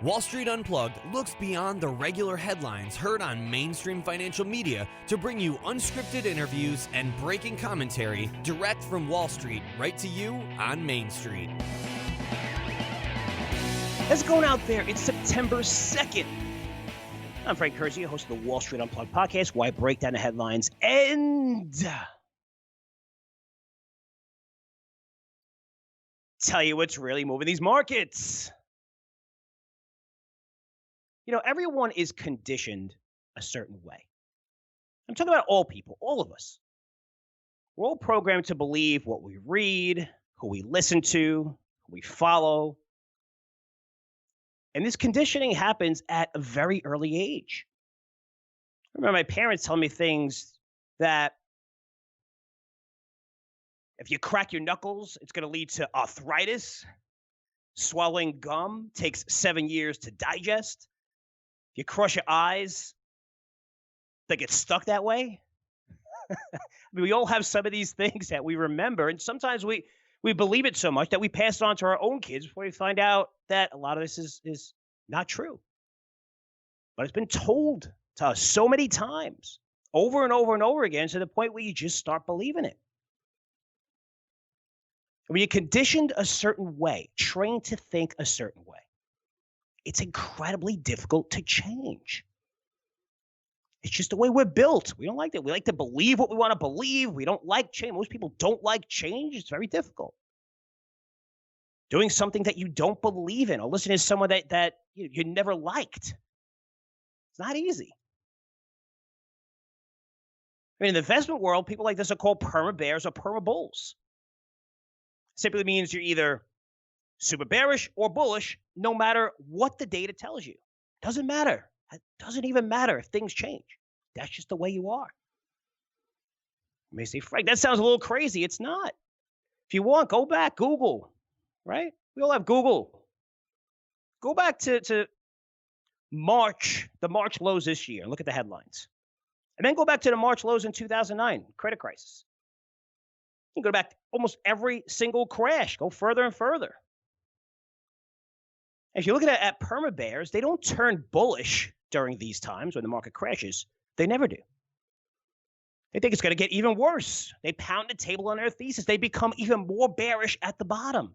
Wall Street Unplugged looks beyond the regular headlines heard on mainstream financial media to bring you unscripted interviews and breaking commentary direct from Wall Street right to you on Main Street. How's it going out there? It's September 2nd. I'm Frank Curzio, host of the Wall Street Unplugged podcast, where I break down the headlines and tell you what's really moving these markets. You know, everyone is conditioned a certain way. I'm talking about all people, all of us. We're all programmed to believe what we read, who we listen to, who we follow. And this conditioning happens at a very early age. I remember my parents telling me things that if you crack your knuckles, it's going to lead to arthritis. Swallowing gum takes 7 years to digest. If you cross your eyes, they get stuck that way. I mean, we all have some of these things that we remember, and sometimes we believe it so much that we pass it on to our own kids before we find out that a lot of this is not true. But it's been told to us so many times, over and over and over again, to the point where you just start believing it. When you're conditioned a certain way, trained to think a certain way, it's incredibly difficult to change. It's just the way we're built. We don't like that. We like to believe what we want to believe. We don't like change. Most people don't like change. It's very difficult. Doing something that you don't believe in or listening to someone that you never liked. It's not easy. I mean, in the investment world, people like this are called perma bears or perma bulls. Simply means you're either super bearish or bullish, no matter what the data tells you. Doesn't matter. It doesn't even matter if things change. That's just the way you are. You may say, Frank, that sounds a little crazy. It's not. If you want, go back, Google, right? We all have Google. Go back to March, the March lows this year, and look at the headlines. And then go back to the March lows in 2009, credit crisis. You can go back to almost every single crash. Go further and further. If you're looking at perma bears, they don't turn bullish during these times when the market crashes. They never do. They think it's going to get even worse. They pound the table on their thesis. They become even more bearish at the bottom.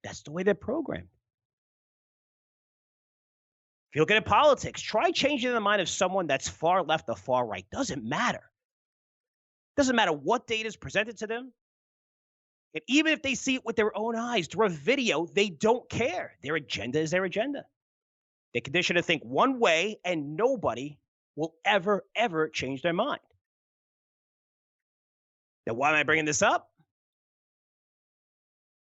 That's the way they're programmed. If you look at politics, try changing the mind of someone that's far left or far right. Doesn't matter. Doesn't matter what data is presented to them. And even if they see it with their own eyes through a video, they don't care. Their agenda is their agenda. They condition to think one way, and nobody will ever, ever change their mind. Now, why am I bringing this up?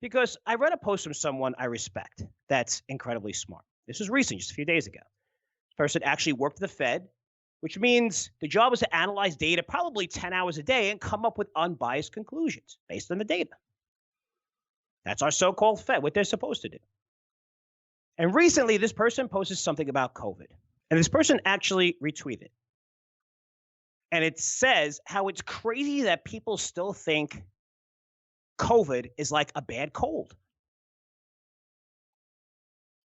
Because I read a post from someone I respect that's incredibly smart. This was recent, just a few days ago. This person actually worked at the Fed, which means the job is to analyze data probably 10 hours a day and come up with unbiased conclusions based on the data. That's our so-called Fed, what they're supposed to do. And recently, this person posted something about COVID. And this person actually retweeted. And it says how it's crazy that people still think COVID is like a bad cold.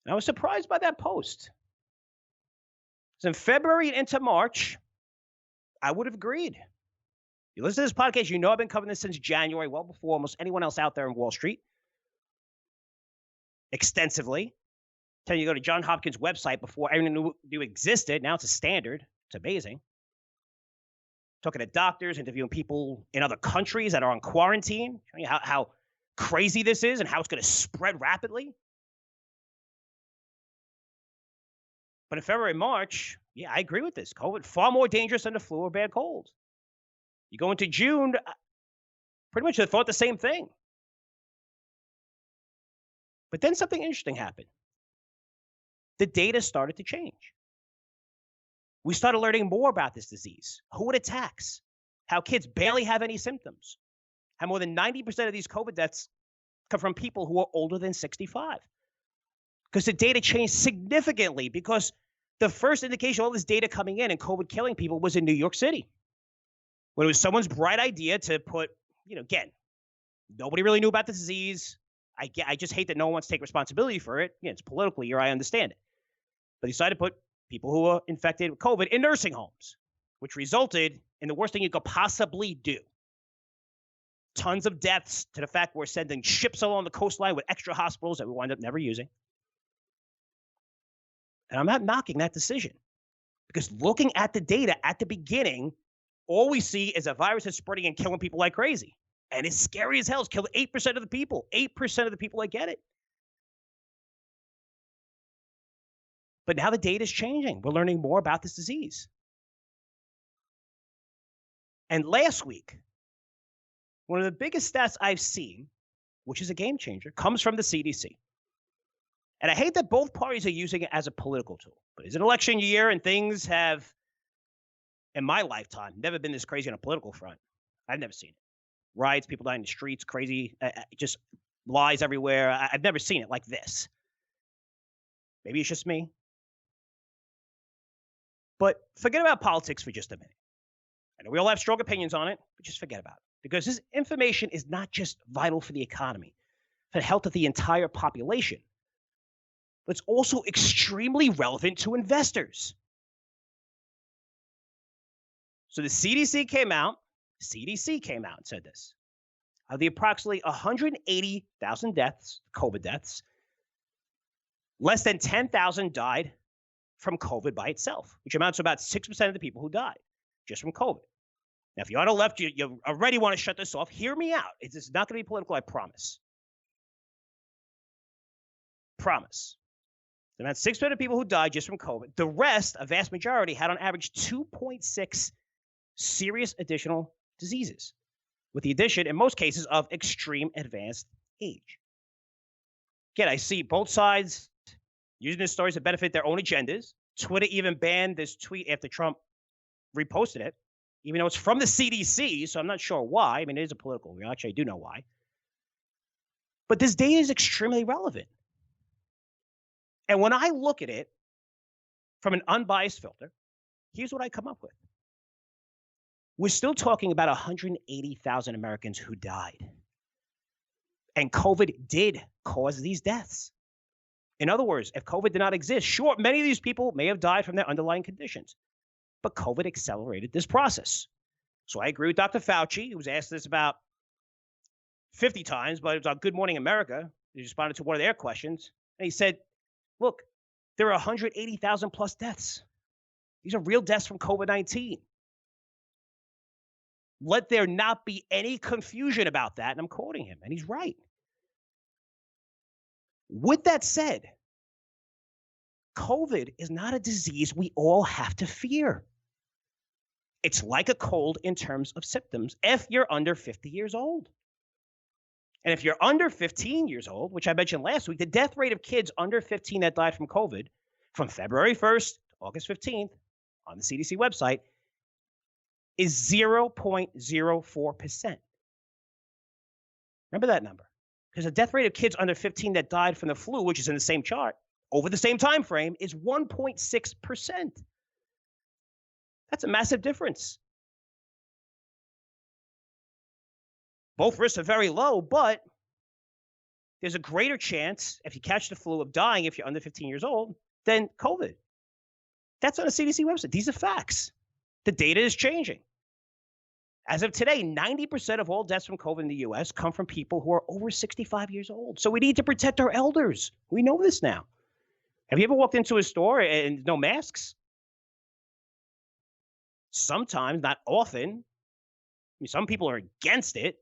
And I was surprised by that post. So in February and into March, I would have agreed. You listen to this podcast, you know I've been covering this since January, well before almost anyone else out there in Wall Street. Extensively. Tell you to go to John Hopkins' website before everyone knew existed. Now it's a standard. It's amazing. Talking to doctors, interviewing people in other countries that are on quarantine, showing you how crazy this is and how it's going to spread rapidly. But in February, March, yeah, I agree with this. COVID, far more dangerous than the flu or bad cold. You go into June, pretty much they thought the same thing. But then something interesting happened. The data started to change. We started learning more about this disease, who it attacks, how kids barely have any symptoms, how more than 90% of these COVID deaths come from people who are older than 65. Because the data changed significantly, because the first indication of all this data coming in and COVID killing people was in New York City. When it was someone's bright idea to put, again, nobody really knew about the disease. I just hate that no one wants to take responsibility for it. It's politically here, I understand it. But they decided to put people who were infected with COVID in nursing homes, which resulted in the worst thing you could possibly do. Tons of deaths, to the fact we're sending ships along the coastline with extra hospitals that we wind up never using. And I'm not knocking that decision, because looking at the data at the beginning, all we see is a virus that's spreading and killing people like crazy. And it's scary as hell. It's killed 8% of the people. 8% of the people that get it. But now the data is changing. We're learning more about this disease. And last week, one of the biggest stats I've seen, which is a game changer, comes from the CDC. And I hate that both parties are using it as a political tool. But it's an election year, and things have, in my lifetime, never been this crazy on a political front. I've never seen it. Riots, people dying in the streets, crazy, just lies everywhere. I've never seen it like this. Maybe it's just me. But forget about politics for just a minute. I know we all have strong opinions on it, but just forget about it. Because this information is not just vital for the economy, for the health of the entire population, but it's also extremely relevant to investors. So the CDC came out and said this. Of the approximately 180,000 deaths, COVID deaths, less than 10,000 died from COVID by itself, which amounts to about 6% of the people who died just from COVID. Now, if you're on the left, you already want to shut this off. Hear me out. It's not going to be political, I promise. Promise. About 6% of people who died just from COVID. The rest, a vast majority, had on average 2.6 serious additional diseases, with the addition, in most cases, of extreme advanced age. Again, I see both sides using these stories to benefit their own agendas. Twitter even banned this tweet after Trump reposted it, even though it's from the CDC, so I'm not sure why. I mean, it is a political real. Actually, I do know why. But this data is extremely relevant. And when I look at it from an unbiased filter, here's what I come up with. We're still talking about 180,000 Americans who died. And COVID did cause these deaths. In other words, if COVID did not exist, sure, many of these people may have died from their underlying conditions, but COVID accelerated this process. So I agree with Dr. Fauci, who was asked this about 50 times, but it was on Good Morning America. He responded to one of their questions, and he said, look, there are 180,000 plus deaths. These are real deaths from COVID-19. Let there not be any confusion about that. And I'm quoting him, and he's right. With that said, COVID is not a disease we all have to fear. It's like a cold in terms of symptoms if you're under 50 years old. And if you're under 15 years old, which I mentioned last week, the death rate of kids under 15 that died from COVID from February 1st to August 15th on the CDC website is 0.04%. Remember that number. Because the death rate of kids under 15 that died from the flu, which is in the same chart, over the same time frame, is 1.6%. That's a massive difference. Both risks are very low, but there's a greater chance, if you catch the flu, of dying if you're under 15 years old than COVID. That's on the CDC website. These are facts. The data is changing. As of today, 90% of all deaths from COVID in the U.S. come from people who are over 65 years old. So we need to protect our elders. We know this now. Have you ever walked into a store and no masks? Sometimes, not often. I mean, some people are against it.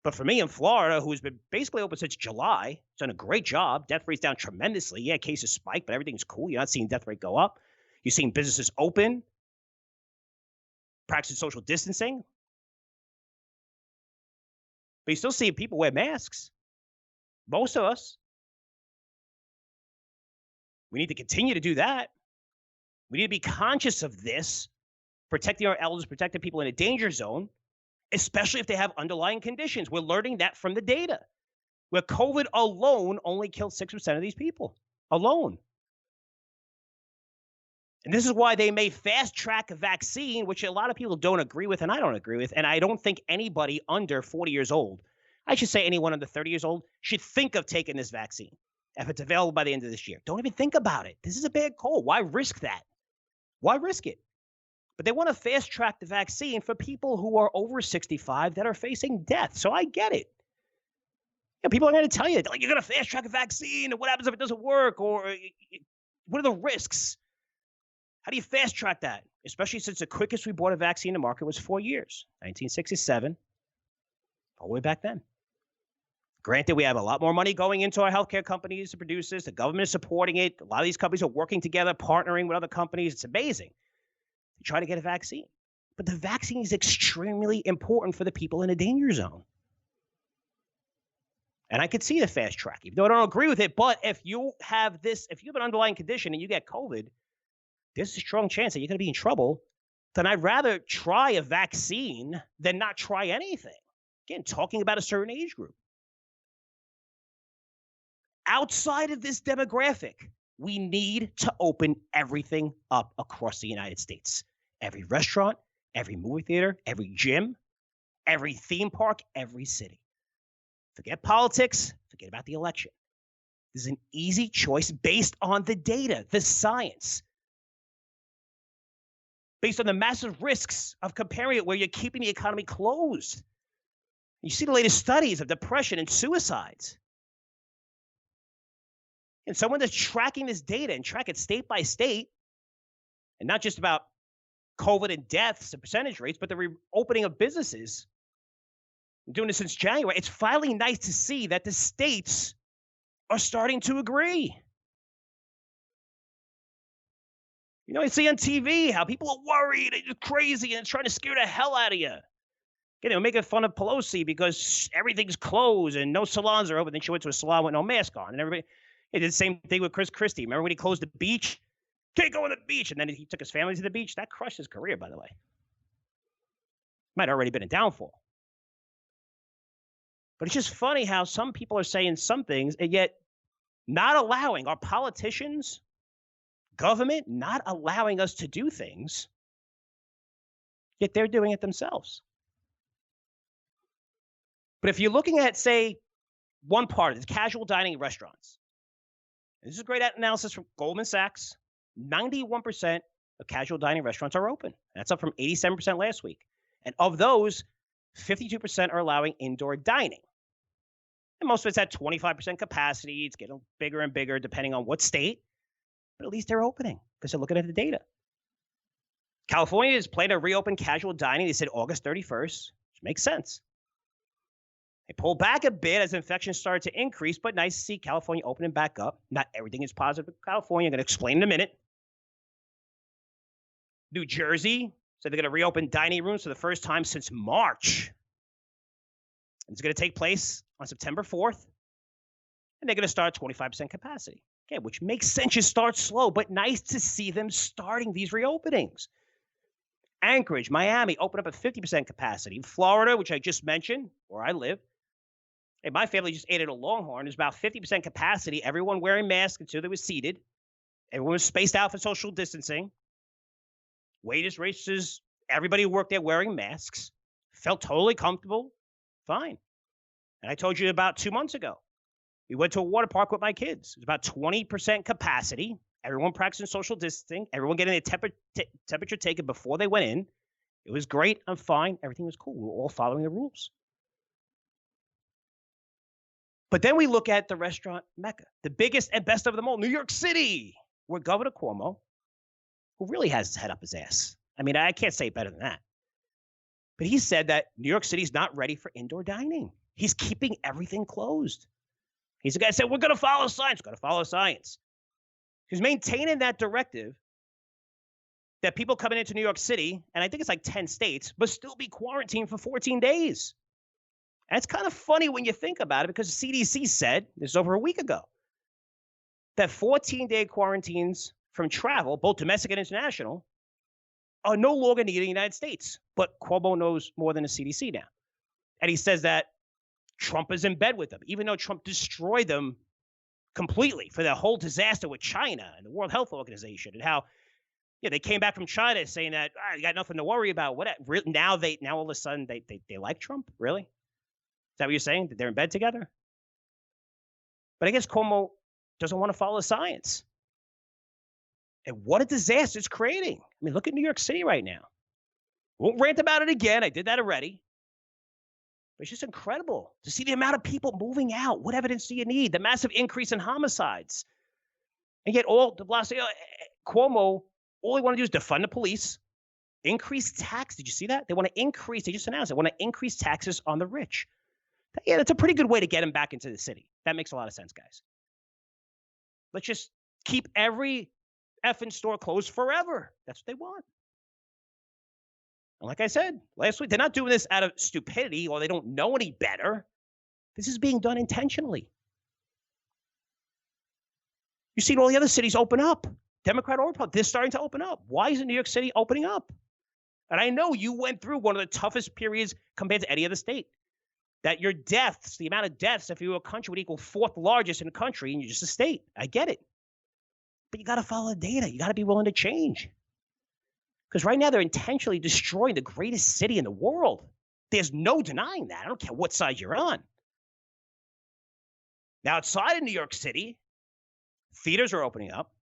But for me in Florida, who's been basically open since July, it's done a great job. Death rate's down tremendously. Yeah, cases spike, but everything's cool. You're not seeing death rate go up. You're seeing businesses open, practicing social distancing. But you still see people wear masks. Most of us. We need to continue to do that. We need to be conscious of this, protecting our elders, protecting people in a danger zone, especially if they have underlying conditions. We're learning that from the data, where COVID alone only killed 6% of these people. Alone. And this is why they may fast-track a vaccine, which a lot of people don't agree with, and I don't agree with. And I don't think anybody under 40 years old, I should say anyone under 30 years old, should think of taking this vaccine. if it's available by the end of this year. Don't even think about it. This is a bad call. Why risk that? Why risk it? But they want to fast track the vaccine for people who are over 65 that are facing death. So I get it. People are going to tell you, like, you're going to fast track a vaccine, and what happens if it doesn't work? Or what are the risks? How do you fast track that? Especially since the quickest we brought a vaccine to market was 4 years, 1967, all the way back then. Granted, we have a lot more money going into our healthcare companies to produce this. The government is supporting it. A lot of these companies are working together, partnering with other companies. It's amazing to try to get a vaccine. But the vaccine is extremely important for the people in a danger zone. And I could see the fast track, even though I don't agree with it. But if you have an underlying condition and you get COVID, there's a strong chance that you're going to be in trouble. Then I'd rather try a vaccine than not try anything. Again, talking about a certain age group. Outside of this demographic, we need to open everything up across the United States. Every restaurant, every movie theater, every gym, every theme park, every city. Forget politics, forget about the election. This is an easy choice based on the data, the science. Based on the massive risks of comparing it where you're keeping the economy closed. You see the latest studies of depression and suicides. And someone that's tracking this data and track it state by state, and not just about COVID and deaths and percentage rates, but the reopening of businesses. I'm doing this since January. It's finally nice to see that the states are starting to agree. You know, I see on TV how people are worried and crazy and trying to scare the hell out of you. You know, making fun of Pelosi because everything's closed and no salons are open. Then she went to a salon with no mask on, and everybody. He did the same thing with Chris Christie. Remember when he closed the beach? Can't go on the beach. And then he took his family to the beach. That crushed his career, by the way. Might have already been a downfall. But it's just funny how some people are saying some things and yet not allowing our politicians, government, not allowing us to do things, yet they're doing it themselves. But if you're looking at, say, one part of this, casual dining restaurants, this is a great analysis from Goldman Sachs. 91% of casual dining restaurants are open. That's up from 87% last week. And of those, 52% are allowing indoor dining. And most of it's at 25% capacity. It's getting bigger and bigger depending on what state. But at least they're opening because they're looking at the data. California is planning to reopen casual dining. They said August 31st, which makes sense. They pulled back a bit as infections started to increase, but nice to see California opening back up. Not everything is positive in California. I'm going to explain in a minute. New Jersey said they're going to reopen dining rooms for the first time since March. It's going to take place on September 4th, and they're going to start at 25% capacity. Okay, which makes sense. You start slow, but nice to see them starting these reopenings. Anchorage, Miami, open up at 50% capacity. Florida, which I just mentioned, where I live, hey, my family just ate at a Longhorn. There's about 50% capacity. Everyone wearing masks until they were seated. Everyone was spaced out for social distancing. Waiters, waitresses, everybody who worked there wearing masks. Felt totally comfortable. Fine. And I told you about 2 months ago. We went to a water park with my kids. It was about 20% capacity. Everyone practicing social distancing. Everyone getting their temperature taken before they went in. It was great. I'm fine. Everything was cool. We were all following the rules. But then we look at the restaurant mecca, the biggest and best of them all, New York City, where Governor Cuomo, who really has his head up his ass. I mean, I can't say it better than that. But he said that New York City's not ready for indoor dining. He's keeping everything closed. He's the guy that said, we're going to follow science. We're going to follow science. He's maintaining that directive that people coming into New York City, and I think it's like 10 states, but still be quarantined for 14 days. And it's kind of funny when you think about it because the CDC said, this is over a week ago, that 14-day quarantines from travel, both domestic and international, are no longer needed in the United States. But Cuomo knows more than the CDC now. And he says that Trump is in bed with them, even though Trump destroyed them completely for the whole disaster with China and the World Health Organization and how they came back from China saying that you got nothing to worry about. What now all of a sudden they like Trump? Really? Is that what you're saying? That they're in bed together? But I guess Cuomo doesn't want to follow the science. And what a disaster it's creating. I mean, look at New York City right now. Won't rant about it again. I did that already. But it's just incredible to see the amount of people moving out. What evidence do you need? The massive increase in homicides. And yet all de Blasio, Cuomo, all they want to do is defund the police, increase tax. Did you see that? They want to increase, they just announced it, want to increase taxes on the rich. Yeah, that's a pretty good way to get them back into the city. That makes a lot of sense, guys. Let's just keep every effing store closed forever. That's what they want. And like I said last week, they're not doing this out of stupidity or they don't know any better. This is being done intentionally. You've seen all the other cities open up. Democrat or Republican, they're starting to open up. Why isn't New York City opening up? And I know you went through one of the toughest periods compared to any other state. That your deaths, the amount of deaths, if you were a country, would equal fourth largest in the country, and you're just a state. I get it. But you got to follow the data. You got to be willing to change. Because right now they're intentionally destroying the greatest city in the world. There's no denying that. I don't care what side you're on. Now, outside of New York City, theaters are opening up.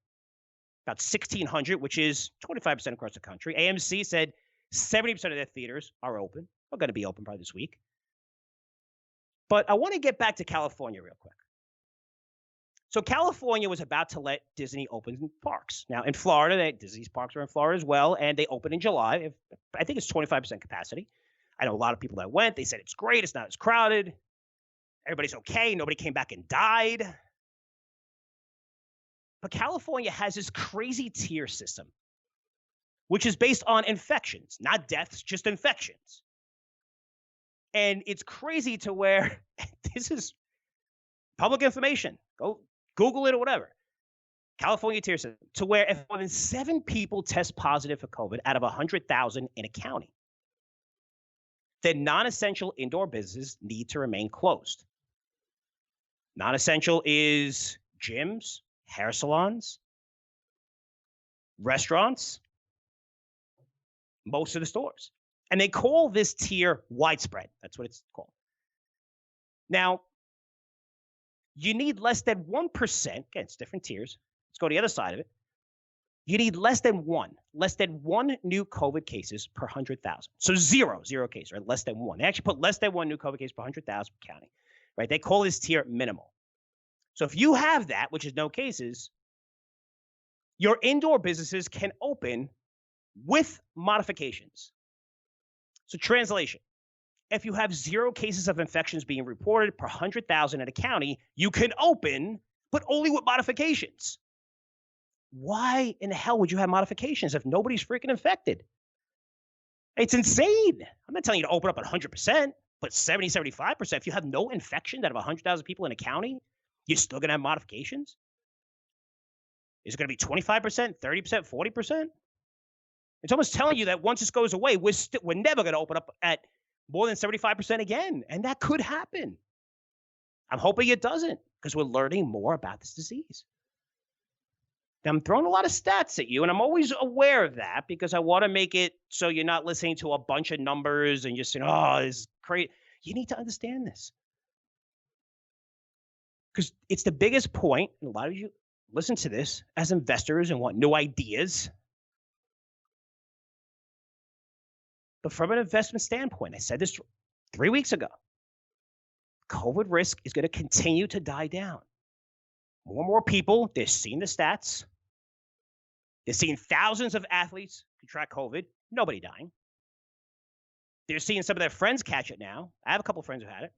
About 1,600, which is 25% across the country. AMC said 70% of their theaters are open. They're going to be open probably this week. But I want to get back to California real quick. So California was about to let Disney open parks. Now, in Florida, Disney's parks are in Florida as well, and they open in July. I think it's 25% capacity. I know a lot of people that went. They said it's great. It's not as crowded. Everybody's okay. Nobody came back and died. But California has this crazy tier system, which is based on infections, not deaths, just infections. And it's crazy to where this is public information. Go Google it or whatever. California tier system, to where if more than 7 people test positive for COVID out of 100,000 in a county, then non-essential indoor businesses need to remain closed. Non-essential is gyms, hair salons, restaurants, most of the stores. And they call this tier widespread. That's what it's called. Now, you need less than 1%. Again, it's different tiers. Let's go to the other side of it. You need less than one new COVID cases per 100,000. So zero cases, right? Less than one. They actually put less than one new COVID case per 100,000 per county, right? They call this tier minimal. So if you have that, which is no cases, your indoor businesses can open with modifications. So translation, if you have 0 cases of infections being reported per 100,000 in a county, you can open, but only with modifications. Why in the hell would you have modifications if nobody's freaking infected? It's insane. I'm not telling you to open up at 100%, but 70, 75%. If you have no infection out of 100,000 people in a county, you're still going to have modifications? Is it going to be 25%, 30%, 40%? It's almost telling you that once this goes away, we're never going to open up at more than 75% again. And that could happen. I'm hoping it doesn't, because we're learning more about this disease. Now, I'm throwing a lot of stats at you, and I'm always aware of that because I want to make it so you're not listening to a bunch of numbers and just saying, oh, this is crazy. You need to understand this. Because it's the biggest point, and a lot of you listen to this as investors and want new ideas. But from an investment standpoint, I said this 3 weeks ago, COVID risk is going to continue to die down. More and more people, they're seeing the stats. They're seeing thousands of athletes contract COVID, nobody dying. They're seeing some of their friends catch it now. I have a couple of friends who had it.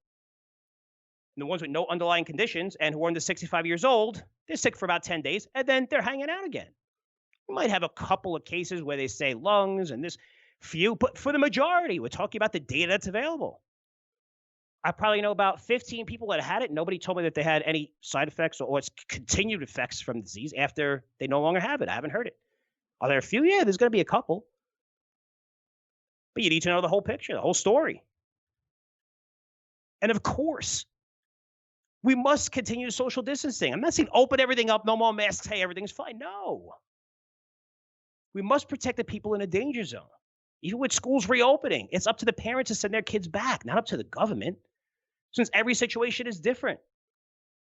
And the ones with no underlying conditions and who are under 65 years old, they're sick for about 10 days, and then they're hanging out again. You might have a couple of cases where they say lungs and this few, but for the majority, we're talking about the data that's available. I probably know about 15 people that had it. Nobody told me that they had any side effects or its continued effects from the disease after they no longer have it. I haven't heard it. Are there a few? Yeah, there's going to be a couple. But you need to know the whole picture, the whole story. And of course, we must continue social distancing. I'm not saying open everything up, no more masks, hey, everything's fine. No. We must protect the people in a danger zone. Even with schools reopening, it's up to the parents to send their kids back, not up to the government, since every situation is different.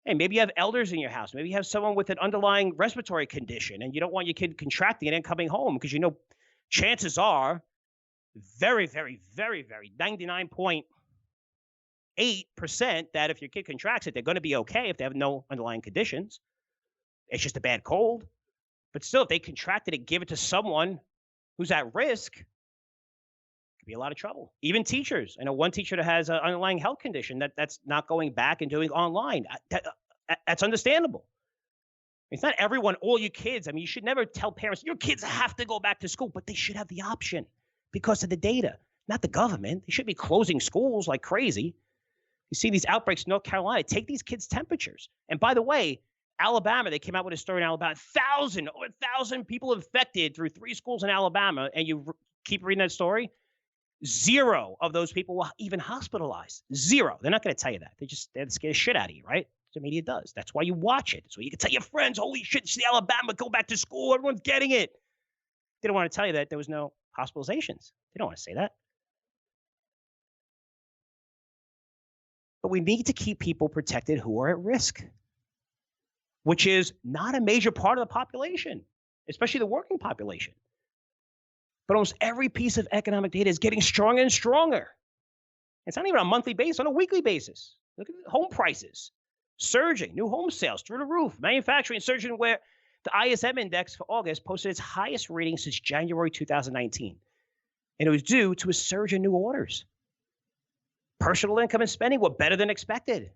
Hey, maybe you have elders in your house. Maybe you have someone with an underlying respiratory condition and you don't want your kid contracting it and coming home because you know chances are very, very, very, very 99.8% that if your kid contracts it, they're going to be okay if they have no underlying conditions. It's just a bad cold. But still, if they contracted it, give it to someone who's at risk, could be a lot of trouble. Even teachers. I know one teacher that has an underlying health condition that's not going back and doing online. That's understandable. It's not everyone, all your kids. I mean, you should never tell parents your kids have to go back to school, but they should have the option because of the data, not the government. They should be closing schools like crazy. You see these outbreaks in North Carolina. Take these kids' temperatures. And by the way, Alabama, they came out with a story in Alabama, over 1,000 people infected through 3 schools in Alabama, and you keep reading that story, 0 of those people were even hospitalized. 0. They're not going to tell you that. They're scare the shit out of you, right? The media does. That's why you watch it. So you can tell your friends, holy shit, see Alabama, go back to school. Everyone's getting it. They don't want to tell you that there was no hospitalizations. They don't want to say that. But we need to keep people protected who are at risk, which is not a major part of the population, especially the working population. But almost every piece of economic data is getting stronger and stronger. It's not even on a monthly basis, on a weekly basis. Look at home prices surging, new home sales through the roof, manufacturing surging, where the ISM index for August posted its highest reading since January 2019. And it was due to a surge in new orders. Personal income and spending were better than expected.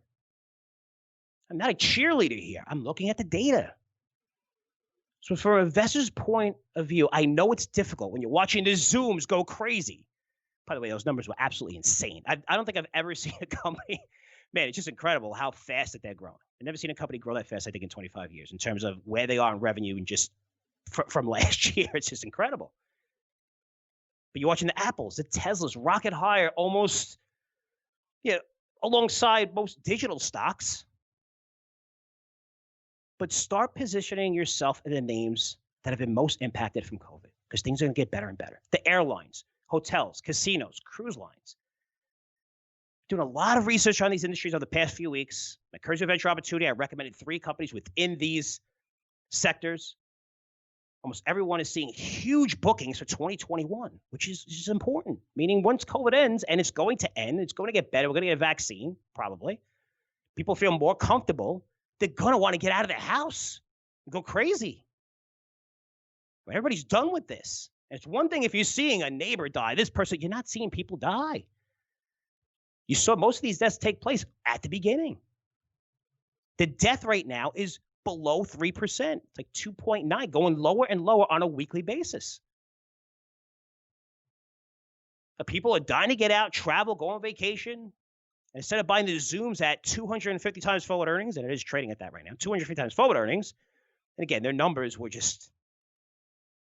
I'm not a cheerleader here. I'm looking at the data. So from an investor's point of view, I know it's difficult when you're watching the Zooms go crazy. By the way, those numbers were absolutely insane. I don't think I've ever seen a company, man, it's just incredible how fast that they're growing. I've never seen a company grow that fast, I think, in 25 years in terms of where they are in revenue and just from last year. It's just incredible. But you're watching the Apples, the Teslas rocket higher almost alongside most digital stocks. But start positioning yourself in the names that have been most impacted from COVID because things are going to get better and better. The airlines, hotels, casinos, cruise lines. Doing a lot of research on these industries over the past few weeks. My Curzio Venture Opportunity, I recommended 3 companies within these sectors. Almost everyone is seeing huge bookings for 2021, which is important. Meaning once COVID ends, and it's going to end, it's going to get better. We're going to get a vaccine, probably. People feel more comfortable. They're going to want to get out of their house and go crazy. Everybody's done with this. And it's one thing if you're seeing a neighbor die, this person, you're not seeing people die. You saw most of these deaths take place at the beginning. The death rate now is below 3%. It's like 2.9, going lower and lower on a weekly basis. The people are dying to get out, travel, go on vacation. Instead of buying the Zooms at 250 times forward earnings, and it is trading at that right now, 250 times forward earnings, and again, their numbers were just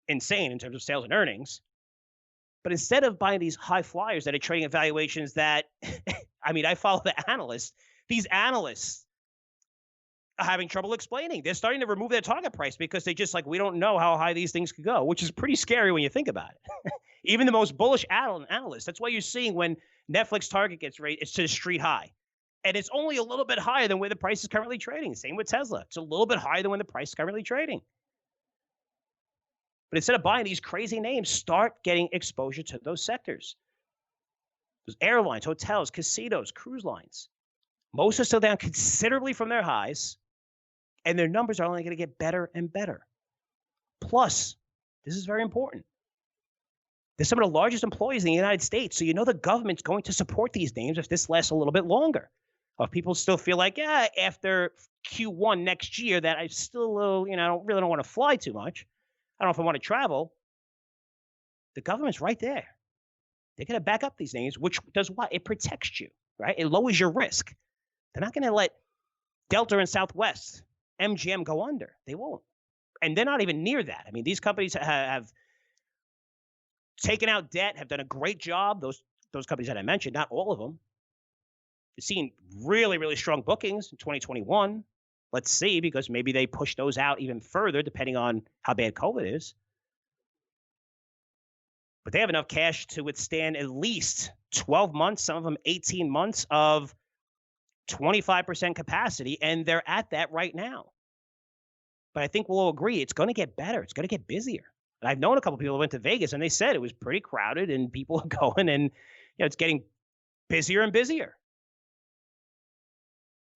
insane in terms of sales and earnings. But instead of buying these high flyers that are trading at valuations that, I mean, I follow the analysts. These analysts are having trouble explaining. They're starting to remove their target price because they just we don't know how high these things could go, which is pretty scary when you think about it. Even the most bullish analysts. That's why you're seeing when Netflix target gets rated, it's to the street high. And it's only a little bit higher than where the price is currently trading. Same with Tesla. It's a little bit higher than when the price is currently trading. But instead of buying these crazy names, start getting exposure to those sectors. Those airlines, hotels, casinos, cruise lines. Most are still down considerably from their highs, and their numbers are only going to get better and better. Plus, this is very important. They're some of the largest employees in the United States, so you know the government's going to support these names if this lasts a little bit longer. Or if people still feel like, after Q1 next year that I still, I don't want to fly too much. I don't know if I want to travel. The government's right there. They're going to back up these names, which does what? It protects you, right? It lowers your risk. They're not going to let Delta and Southwest, MGM go under. They won't. And they're not even near that. I mean, these companies have taken out debt, have done a great job. Those companies that I mentioned, not all of them. They've seen really, really strong bookings in 2021. Let's see, because maybe they push those out even further, depending on how bad COVID is. But they have enough cash to withstand at least 12 months, some of them 18 months of 25% capacity, and they're at that right now. But I think we'll all agree it's going to get better. It's going to get busier. And I've known a couple of people who went to Vegas, and they said it was pretty crowded, and people are going, and it's getting busier and busier.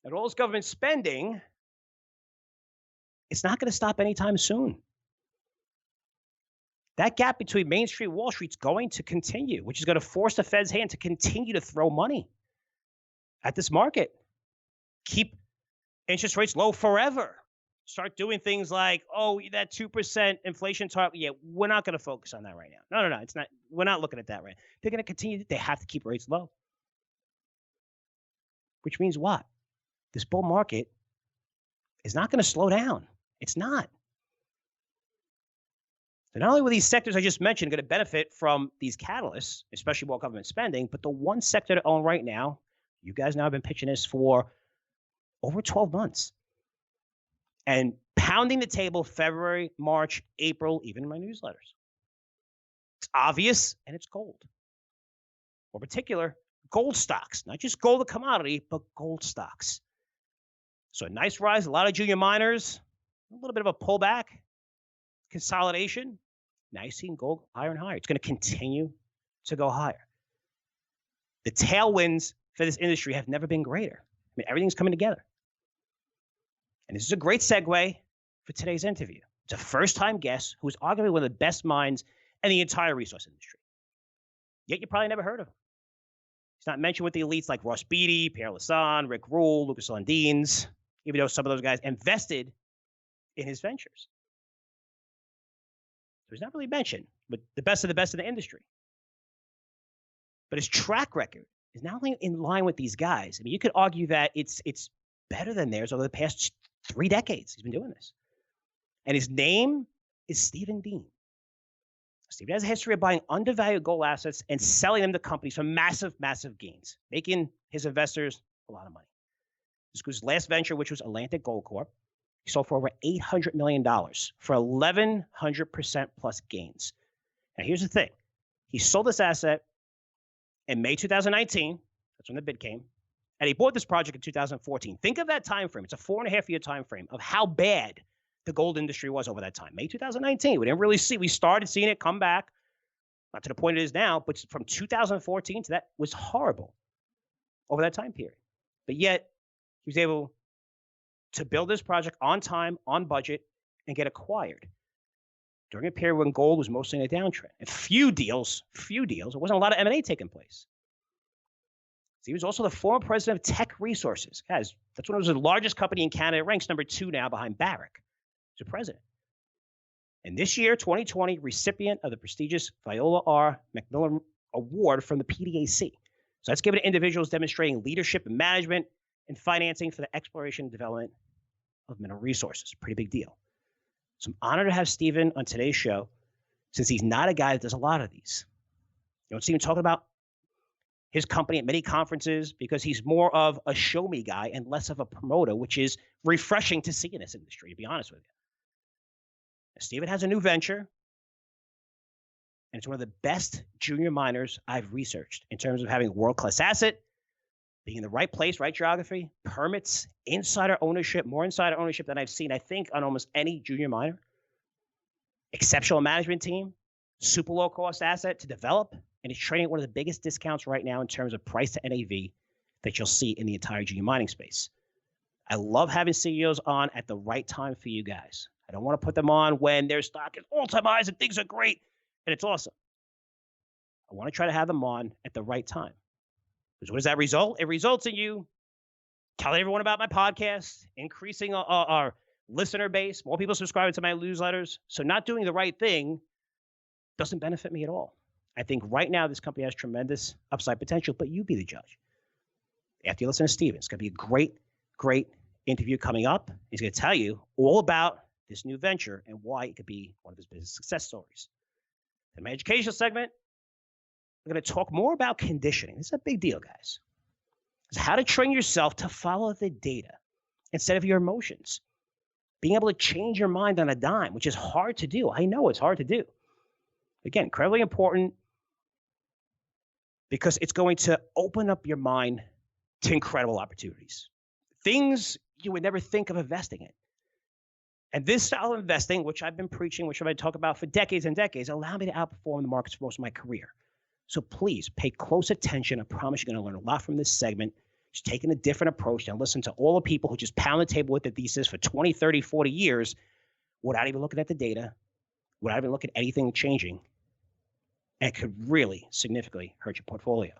And all this government spending, it's not going to stop anytime soon. That gap between Main Street and Wall Street's going to continue, which is going to force the Fed's hand to continue to throw money at this market. Keep interest rates low forever. Start doing things like, oh, that 2% inflation target. Yeah, we're not going to focus on that right now. No. It's not. We're not looking at that right now. They're going to continue. They have to keep rates low. Which means what? This bull market is not going to slow down. It's not. So not only will these sectors I just mentioned going to benefit from these catalysts, especially more government spending, but the one sector to own right now, you guys now have been pitching this for over 12 months. And pounding the table February, March, April, even in my newsletters. It's obvious, and it's gold. Or particular, gold stocks. Not just gold, the commodity, but gold stocks. So a nice rise, a lot of junior miners, a little bit of a pullback, consolidation. Now you're seeing gold higher and higher. It's going to continue to go higher. The tailwinds for this industry have never been greater. I mean, everything's coming together. And this is a great segue for today's interview. It's a first-time guest who is arguably one of the best minds in the entire resource industry. Yet you probably never heard of him. He's not mentioned with the elites like Ross Beatty, Pierre Lassonde, Rick Rule, Lucas Lundins, even though some of those guys invested in his ventures. So he's not really mentioned, but the best of the industry. But his track record is not only in line with these guys. I mean, you could argue that it's better than theirs over the past 3 decades. He's been doing this. And his name is Stephen Dean. Stephen has a history of buying undervalued gold assets and selling them to companies for massive, massive gains, making his investors a lot of money. This was his last venture, which was Atlantic Gold Corp. He sold for over $800 million for 1,100% plus gains. Now, here's the thing. He sold this asset in May 2019. That's when the bid came. And he bought this project in 2014. Think of that time frame. It's a 4.5-year time frame of how bad the gold industry was over that time. May 2019. We didn't really see. We started seeing it come back, not to the point it is now, but from 2014 to that was horrible over that time period. But yet, he was able to build this project on time, on budget, and get acquired during a period when gold was mostly in a downtrend. And few deals. There wasn't a lot of M&A taking place. He was also the former president of Tech Resources. Guys, that's when it was the largest company in Canada. It ranks number 2 now behind Barrick as a president. And this year, 2020, recipient of the prestigious Viola R. McMillan Award from the PDAC. So that's given to individuals demonstrating leadership and management and financing for the exploration and development of mineral resources. Pretty big deal. So I'm honored to have Stephen on today's show, since he's not a guy that does a lot of these. You don't see him talking about his company at many conferences because he's more of a show me guy and less of a promoter, which is refreshing to see in this industry, to be honest with you. Now, Stephen has a new venture, and it's one of the best junior miners I've researched in terms of having a world-class asset, being in the right place, right geography, permits, insider ownership, more insider ownership than I've seen, I think, on almost any junior miner. Exceptional management team, super low-cost asset to develop, and he's trading at one of the biggest discounts right now in terms of price to NAV that you'll see in the entire junior mining space. I love having CEOs on at the right time for you guys. I don't want to put them on when their stock is all-time highs and things are great and it's awesome. I want to try to have them on at the right time. Because what does that result? It results in you telling everyone about my podcast, increasing our listener base, more people subscribing to my newsletters. So not doing the right thing doesn't benefit me at all. I think right now this company has tremendous upside potential, but you be the judge. After you listen to Stephen, it's going to be a great, great interview coming up. He's going to tell you all about this new venture and why it could be one of his business success stories. In my educational segment, we're going to talk more about conditioning. This is a big deal, guys. It's how to train yourself to follow the data instead of your emotions. Being able to change your mind on a dime, which is hard to do. I know it's hard to do. Again, incredibly important, because it's going to open up your mind to incredible opportunities, things you would never think of investing in. And this style of investing, which I've been preaching, which I've been talking about for decades and decades, allowed me to outperform the markets for most of my career. So please pay close attention. I promise you're going to learn a lot from this segment. Just taking a different approach and listen to all the people who just pound the table with the thesis for 20, 30, 40 years without even looking at the data, without even looking at anything changing. And it could really significantly hurt your portfolio.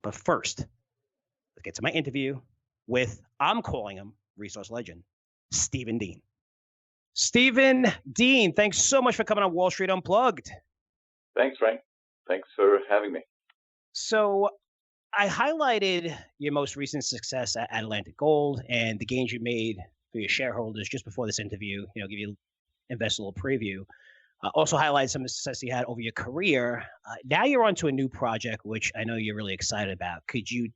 But first, let's get to my interview with, I'm calling him resource legend, Stephen Dean. Stephen Dean, thanks so much for coming on Wall Street Unplugged. Thanks, Frank. Thanks for having me. So I highlighted your most recent success at Atlantic Gold and the gains you made for your shareholders just before this interview, give you invest a little preview. Also highlighted some of the success you had over your career. Now you're on to a new project, which I know you're really excited about. Could you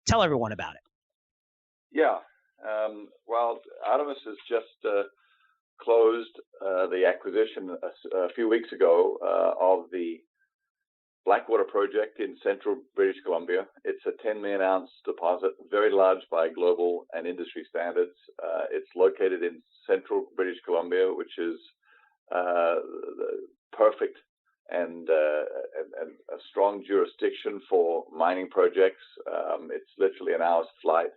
tell everyone about it? Yeah. Well, Artemis has just closed the acquisition a few weeks ago of the Blackwater project in central British Columbia. It's a 10 million ounce deposit, very large by global and industry standards. It's located in central British Columbia, which is perfect and a strong jurisdiction for mining projects. It's literally an hour's flight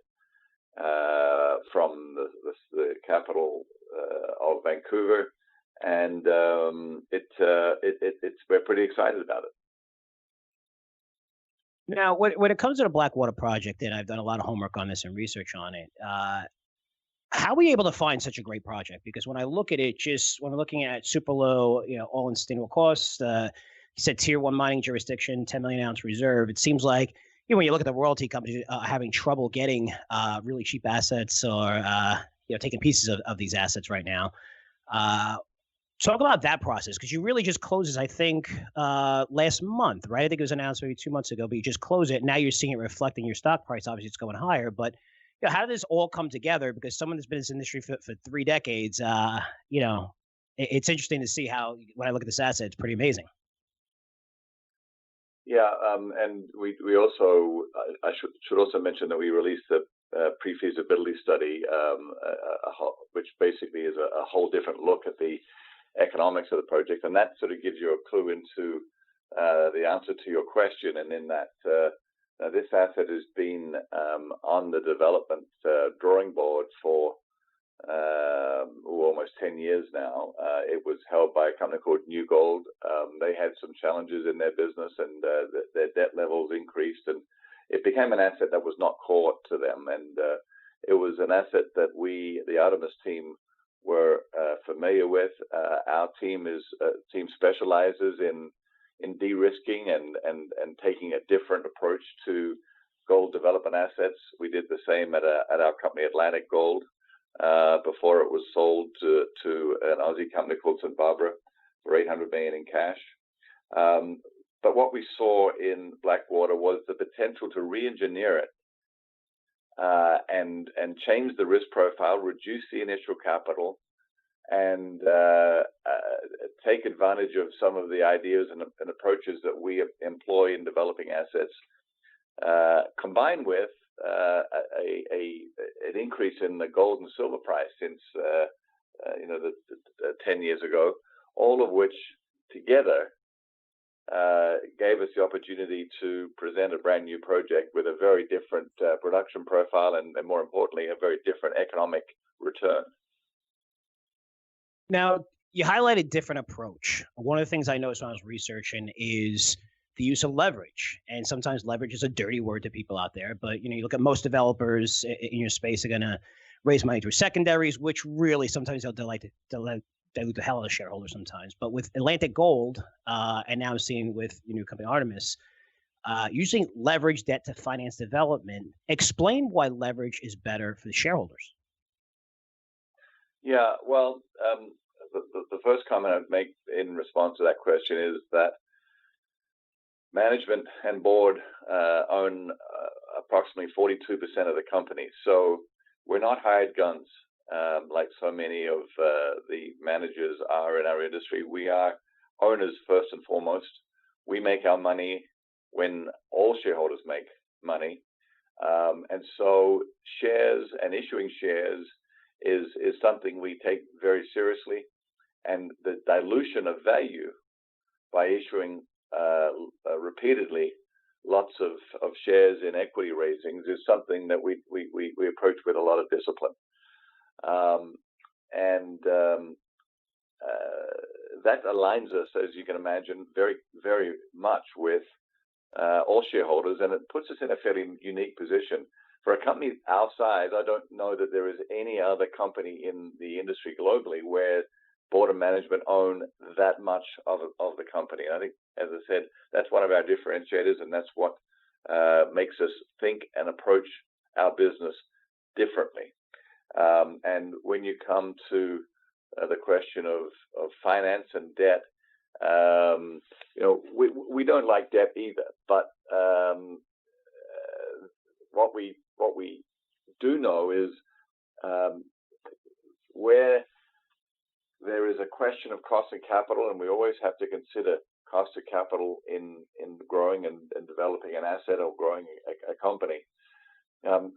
from the capital of Vancouver, and we're pretty excited about it. Now, when it comes to the Blackwater project, and I've done a lot of homework on this and research on it, how are we able to find such a great project? Because when I look at it, just when we're looking at super low, all-in sustainable costs, you said tier one mining jurisdiction, 10 million ounce reserve. It seems like when you look at the royalty companies having trouble getting really cheap assets or taking pieces of these assets right now. Talk about that process, because you really just closed this, I think, last month, right? I think it was announced maybe 2 months ago, but you just closed it. Now you're seeing it reflecting your stock price. Obviously, it's going higher, but how did this all come together? Because someone that's been in this industry for 3 decades, it's interesting to see how, when I look at this asset, it's pretty amazing. Yeah, and we also, I should also mention that we released the pre-feasibility study, which basically is a whole different look at the economics of the project, and that sort of gives you a clue into the answer to your question. And in that, this asset has been on the development drawing board for almost 10 years now. It was held by a company called New Gold. They had some challenges in their business, and their debt levels increased, and it became an asset that was not core to them. And it was an asset that we, the Artemis team, were familiar with. Our team specializes in de-risking and taking a different approach to gold development assets. We did the same at our company Atlantic Gold before it was sold to an Aussie company called St. Barbara for $800 million in cash. But what we saw in Blackwater was the potential to re-engineer it and change the risk profile, reduce the initial capital, and take advantage of some of the ideas and approaches that we employ in developing assets, combined with an increase in the gold and silver price since 10 years ago, all of which together gave us the opportunity to present a brand new project with a very different production profile and more importantly, a very different economic return. Now, you highlighted different approach. One of the things I noticed when I was researching is the use of leverage. And sometimes leverage is a dirty word to people out there, but you look at most developers in your space are going to raise money through secondaries, which really sometimes they'll dilute the hell out of shareholders sometimes. But with Atlantic Gold, and now I'm seeing with your new company Artemis, using leverage debt to finance development, explain why leverage is better for the shareholders. Yeah, well, the first comment I'd make in response to that question is that management and board own approximately 42% of the company. So we're not hired guns like so many of the managers are in our industry. We are owners first and foremost. We make our money when all shareholders make money. And so shares and issuing shares is something we take very seriously. And the dilution of value by issuing repeatedly lots of shares in equity raisings is something that we approach with a lot of discipline. That aligns us, as you can imagine, very, very much with all shareholders, and it puts us in a fairly unique position. For a company our size, I don't know that there is any other company in the industry globally where board and management own that much of the company. And I think, as I said, that's one of our differentiators, and that's what makes us think and approach our business differently. And when you come to the question of finance and debt, we don't like debt either. But what we do know is where there is a question of cost of capital, and we always have to consider cost of capital in growing and developing an asset or growing a company.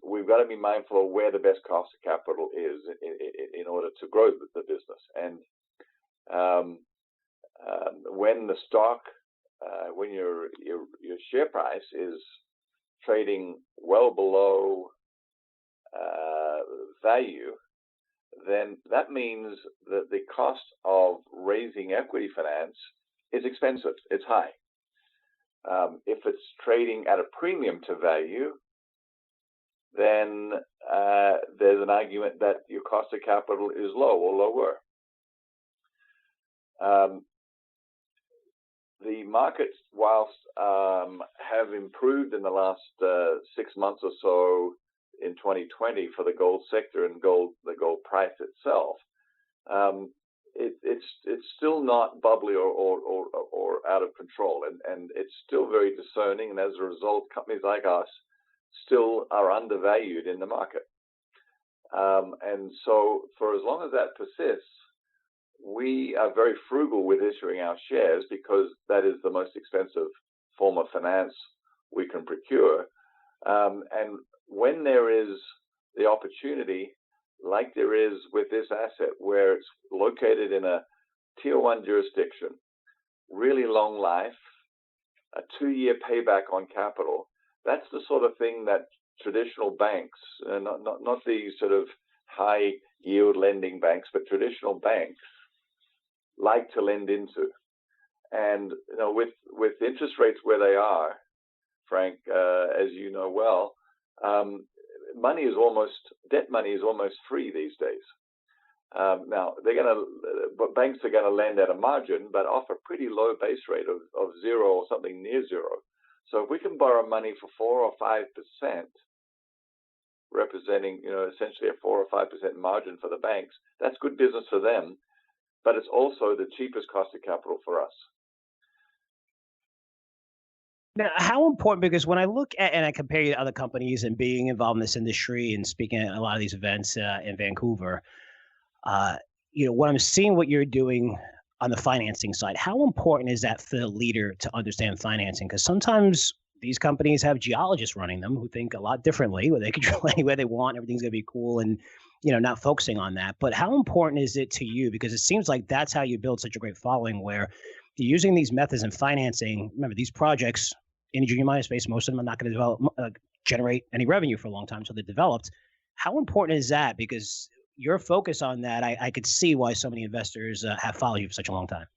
We've got to be mindful of where the best cost of capital is in order to grow the business. And when the stock, when your share price is trading well below value, then that means that the cost of raising equity finance is expensive. It's high. If it's trading at a premium to value, then there's an argument that your cost of capital is low or lower. The markets, whilst have improved in the last 6 months or so in 2020 for the gold sector and the gold price itself, it's still not bubbly or out of control, and it's still very discerning. And as a result, companies like us still are undervalued in the market. And so for as long as that persists, we are very frugal with issuing our shares because that is the most expensive form of finance we can procure. And when there is the opportunity, like there is with this asset, where it's located in a tier 1 jurisdiction, really long life, a 2-year payback on capital, that's the sort of thing that traditional banks, not the sort of high yield lending banks, but traditional banks like to lend into. And with interest rates where they are, Frank, as you know well, debt money is almost free these days. Now banks are gonna lend at a margin, but off a pretty low base rate of zero or something near zero. So if we can borrow money for 4 or 5%, representing essentially a 4 or 5% margin for the banks, that's good business for them, but it's also the cheapest cost of capital for us. Now, how important, because when I look at and I compare you to other companies and being involved in this industry and speaking at a lot of these events in Vancouver, when I'm seeing what you're doing on the financing side, how important is that for the leader to understand financing? Because sometimes these companies have geologists running them who think a lot differently, where they can drill anywhere they want, everything's going to be cool, and not focusing on that. But how important is it to you? Because it seems like that's how you build such a great following, where you're using these methods in financing. Remember, these projects in the junior mining space, most of them are not going to generate any revenue for a long time until they're developed. How important is that? Because your focus on that, I could see why so many investors have followed you for such a long time.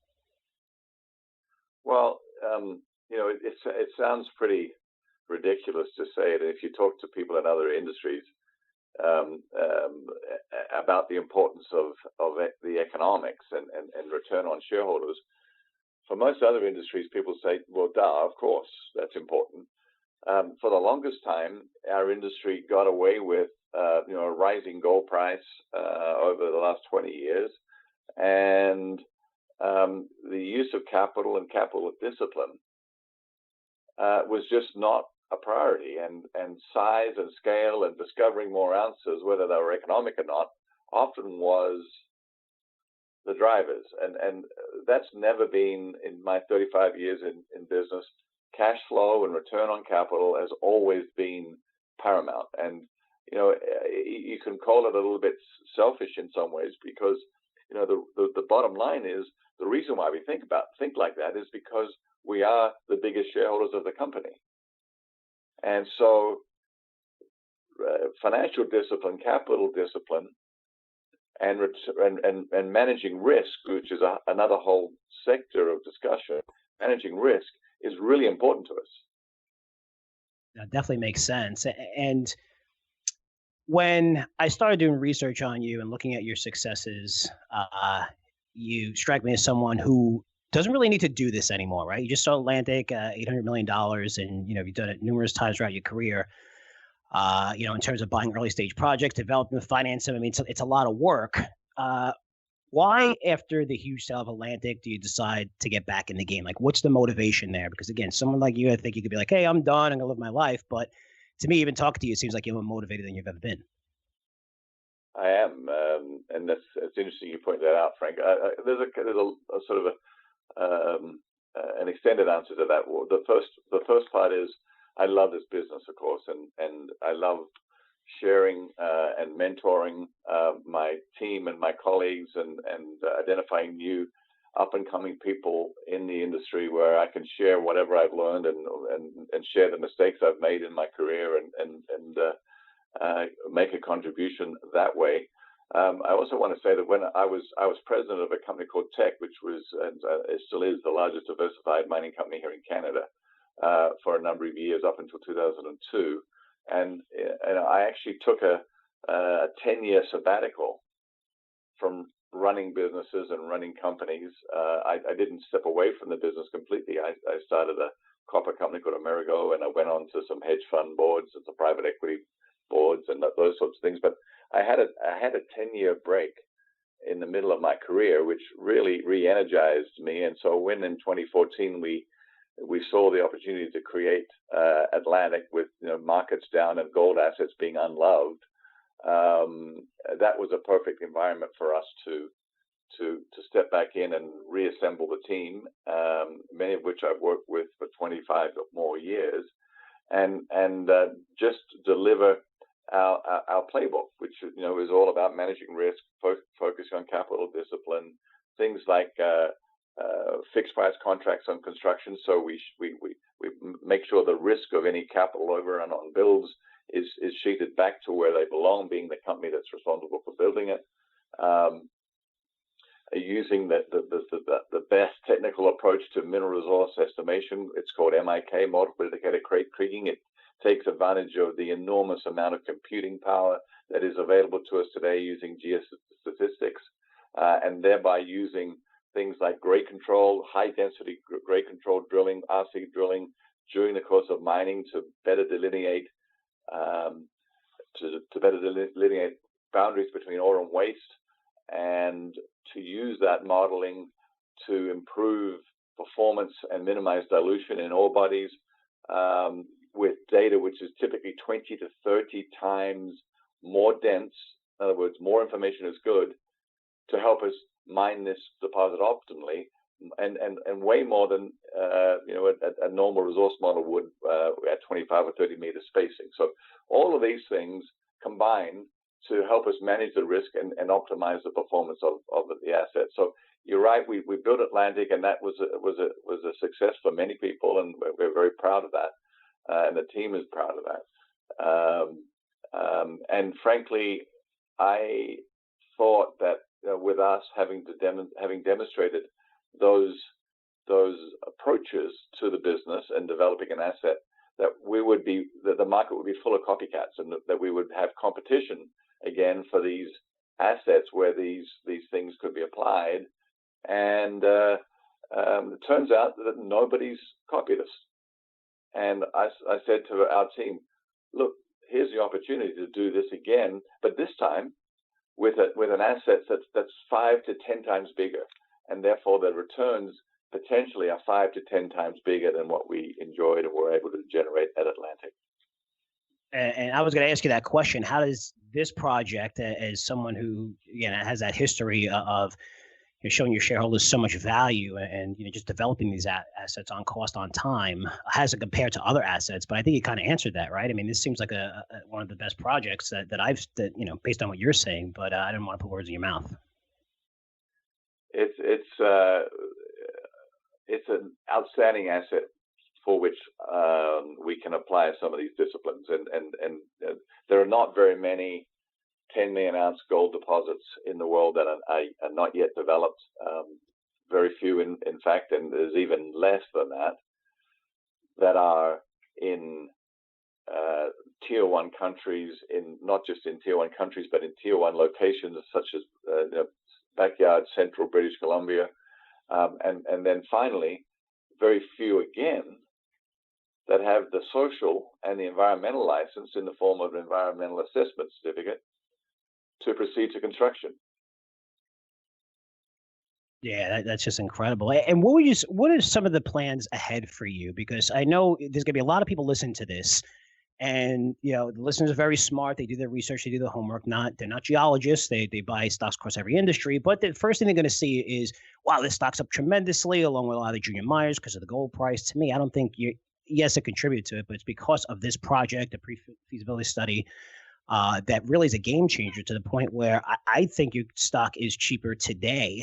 Well, it sounds pretty ridiculous to say it. If you talk to people in other industries about the importance of the economics and return on shareholders, for most other industries, people say, well, duh, of course, that's important. For the longest time, our industry got away with a rising gold price over the last 20 years, and the use of capital and capital discipline was just not a priority, and size and scale and discovering more ounces, whether they were economic or not, often was the drivers. And that's never been, in my 35 years in business, cash flow and return on capital has always been paramount. And you can call it a little bit selfish in some ways, because the bottom line is, the reason why we think like that is because we are the biggest shareholders of the company. And so financial discipline, capital discipline, and managing risk, which is another whole sector of discussion, managing risk is really important to us. That definitely makes sense. And when I started doing research on you and looking at your successes, you strike me as someone who doesn't really need to do this anymore, right? You just saw Atlantic, $800 million, and you've done it numerous times throughout your career. In terms of buying early stage projects, developing, financing. I mean, it's a lot of work. Why, after the huge sale of Atlantic, do you decide to get back in the game? Like, what's the motivation there? Because again, someone like you, I think you could be like, hey, I'm done, I'm gonna live my life. But to me, even talking to you, it seems like you're more motivated than you've ever been. I am, and it's interesting you point that out, Frank. There's a sort of an extended answer to that. The first part is, I love this business, of course, and I love sharing and mentoring my team and my colleagues, and identifying new up and coming people in the industry where I can share whatever I've learned and share the mistakes I've made in my career and make a contribution that way. I also want to say that when I was president of a company called Teck, which was and it still is the largest diversified mining company here in Canada, for a number of years up until 2002, and I actually took a 10-year sabbatical from running businesses and running companies. I didn't step away from the business completely. I started a copper company called Amerigo, and I went on to some hedge fund boards and some private equity boards and those sorts of things. But I had a 10-year break in the middle of my career, which really re-energized me. And so when in 2014 we saw the opportunity to create Atlantic with markets down and gold assets being unloved, that was a perfect environment for us to step back in and reassemble the team, many of which I've worked with for 25 or more years, and just deliver our playbook, which is all about managing risk, focusing on capital discipline, things like fixed price contracts on construction. So we make sure the risk of any capital overrun on builds is sheeted back to where they belong, being the company that's responsible for building it. Using the best technical approach to mineral resource estimation. It's called MIK, multiple indicator kriging. It takes advantage of the enormous amount of computing power that is available to us today using geostatistics, and thereby using things like grade control, high density grade control drilling, RC drilling during the course of mining to better delineate boundaries between ore and waste, and to use that modeling to improve performance and minimize dilution in ore bodies, with data which is typically 20 to 30 times more dense. In other words, more information is good to help us mine this deposit optimally, and way more than a normal resource model would at 25 or 30 meter spacing. So all of these things combine to help us manage the risk and optimize the performance of the asset. So you're right, we built Atlantic, and that was a success for many people, and we're very proud of that, and the team is proud of that. And frankly, I thought that with us having demonstrated those approaches to the business and developing an asset, that the market would be full of copycats, and that we would have competition again for these assets where these things could be applied. And it turns out that nobody's copied us. And I said to our team, look, here's the opportunity to do this again, but this time with an asset that's 5 to 10 times bigger, and therefore the returns potentially are 5 to 10 times bigger than what we enjoyed and were able to generate at Atlantic. And I was going to ask you that question. How does this project, as someone who, again, has that history of, you're showing your shareholders so much value, and just developing these assets on cost, on time, has it compared to other assets. But I think you kind of answered that, right? I mean, this seems like one of the best projects that I've based on what you're saying. But I didn't want to put words in your mouth. It's an outstanding asset for which we can apply some of these disciplines, and there are not very many 10 million ounce gold deposits in the world that are not yet developed. Very few, in fact, and there's even less than that are in tier one countries, not just in tier one countries, but in tier one locations such as backyard central British Columbia. And then finally, very few again that have the social and the environmental license in the form of an environmental assessment certificate to proceed to construction. Yeah, that's just incredible. And what are some of the plans ahead for you? Because I know there's going to be a lot of people listening to this, and the listeners are very smart. They do their research, they do the homework. They're not geologists. They buy stocks across every industry. But the first thing they're going to see is, wow, this stock's up tremendously, along with a lot of the junior miners because of the gold price. To me, I don't think yes, it contributes to it, but it's because of this project, the pre-feasibility study, that really is a game changer to the point where I think your stock is cheaper today,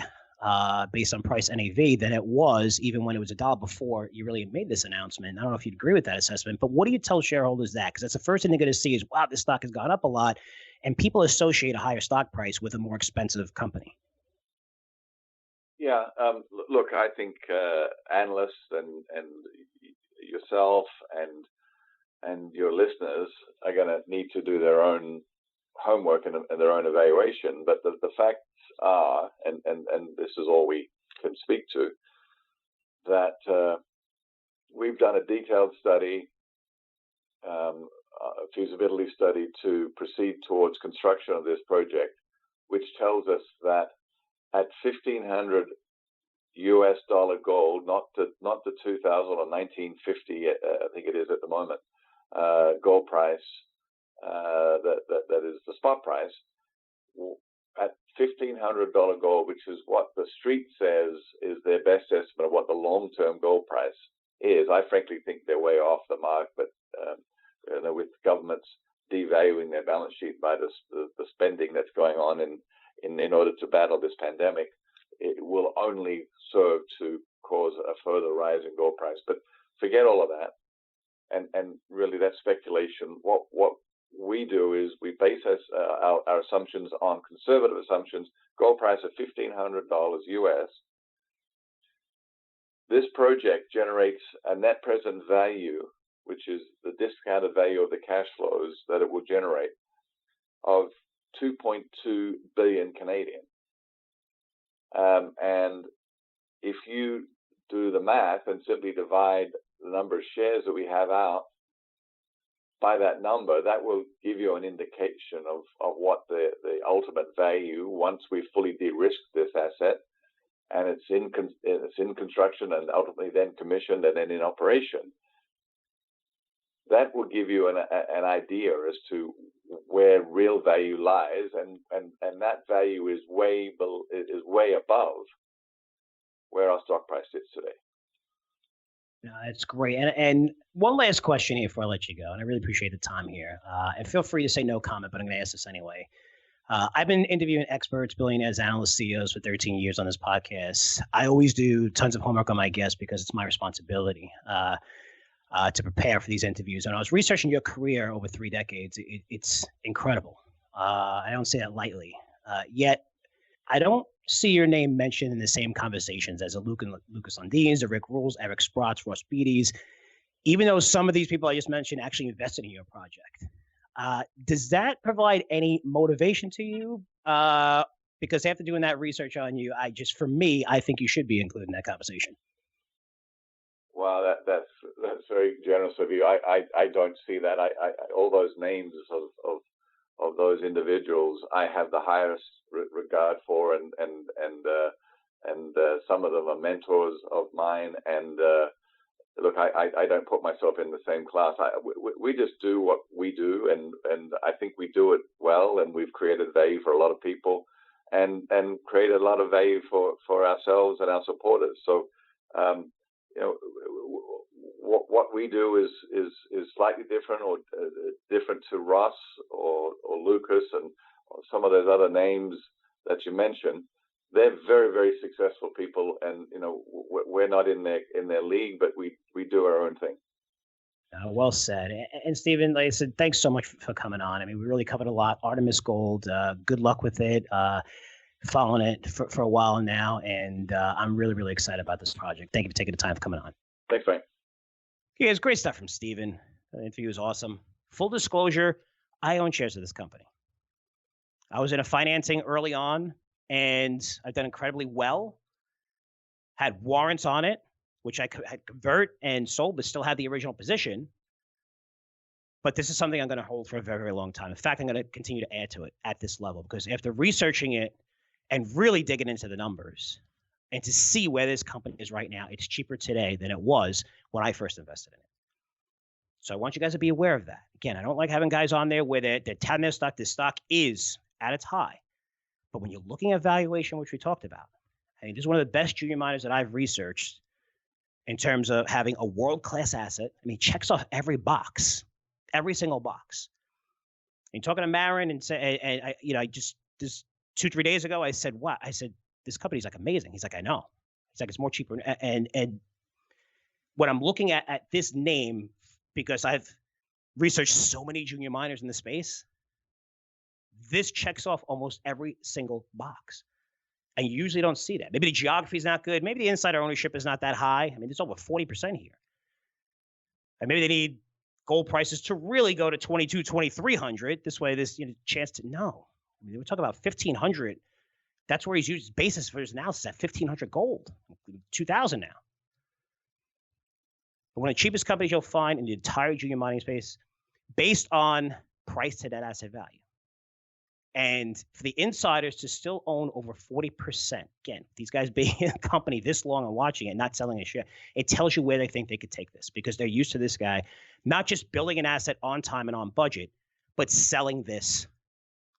based on price NAV, than it was even when it was $1 before you really made this announcement. I don't know if you'd agree with that assessment, but what do you tell shareholders that? Because that's the first thing they're going to see is, wow, this stock has gone up a lot, and people associate a higher stock price with a more expensive company. Yeah, look, I think analysts and yourself and your listeners are going to need to do their own homework and their own evaluation. But the facts are, and this is all we can speak to, that we've done a detailed study, a feasibility study to proceed towards construction of this project, which tells us that at $1,500 gold, not the 2000 or 1950, I think it is at the moment, gold price, that is the spot price, at $1,500 gold, which is what the street says is their best estimate of what the long-term gold price is. I frankly think they're way off the mark, but with governments devaluing their balance sheet by the spending that's going on in order to battle this pandemic, it will only serve to cause a further rise in gold price. But forget all of that, and really that's speculation. What we do is we base our assumptions on conservative assumptions. Gold price of $1,500 US. This project generates a net present value, which is the discounted value of the cash flows that it will generate, of 2.2 billion Canadian. And if you do the math and simply divide the number of shares that we have out by that number, that will give you an indication of what the ultimate value, once we've fully de-risked this asset and it's in construction and ultimately then commissioned and then in operation, that will give you an idea as to where real value lies, and that value is way above where our stock price sits today. No, that's great. And one last question here before I let you go, and I really appreciate the time here. And feel free to say no comment, but I'm going to ask this anyway. I've been interviewing experts, billionaires, analysts, CEOs for 13 years on this podcast. I always do tons of homework on my guests because it's my responsibility to prepare for these interviews. And I was researching your career over 3 decades. It's incredible. I don't say that lightly. Yet I don't see your name mentioned in the same conversations as Lucas Lundins, the Rick Rules, Eric Sprotts, Ross Beatty's, even though some of these people I just mentioned actually invested in your project. Does that provide any motivation to you? Because after doing that research on you, I think you should be included in that conversation. Well, that's very generous of you. I don't see that. I all those names of those individuals I have the highest regard for, and some of them are mentors of mine. And look, I don't put myself in the same class. We just do what we do, and I think we do it well, and we've created value for a lot of people. and create a lot of value for ourselves and our supporters. So, you know, what we do is slightly different, or different to Ross or Lucas and some of those other names that you mentioned. They're very, very successful people, and you know, we're not in their league, but we do our own thing. Well said. And Stephen, like I said, thanks so much for coming on. I mean, we really covered a lot. Artemis Gold, good luck with it. Following it for a while now, and I'm really, really excited about this project. Thank you for taking the time for coming on. Thanks, Frank. Yeah, it's great stuff from Stephen. The interview was awesome. Full disclosure, I own shares of this company. I was in a financing early on, and I've done incredibly well. Had warrants on it, which I had convert and sold, but still had the original position. But this is something I'm going to hold for a very, very long time. In fact, I'm going to continue to add to it at this level, because after researching it and really digging into the numbers and to see where this company is right now, it's cheaper today than it was when I first invested in it. So I want you guys to be aware of that. Again, I don't like having guys on there where they're telling their stock. This stock is at its high. But when you're looking at valuation, which we talked about, I mean, this is one of the best junior miners that I've researched in terms of having a world-class asset. I mean, checks off every box, every single box. And talking to Marin and say, I just this 2-3 days ago, I said, what? I said, this company's like amazing. He's like, I know. He's like, it's more cheaper. And when I'm looking at this name, because I've researched so many junior miners in the space, this checks off almost every single box. And you usually don't see that. Maybe the geography is not good. Maybe the insider ownership is not that high. I mean, it's over 40% here. And maybe they need gold prices to really go to 22, 2,300. This way, this chance to know. I mean, we're talking about 1,500. That's where he's used his basis for his analysis at 1,500 gold, 2,000 now. But one of the cheapest companies you'll find in the entire junior mining space, based on price to net asset value. And for the insiders to still own over 40%, again, these guys being in a company this long and watching it, not selling a share, it tells you where they think they could take this, because they're used to this guy not just building an asset on time and on budget, but selling this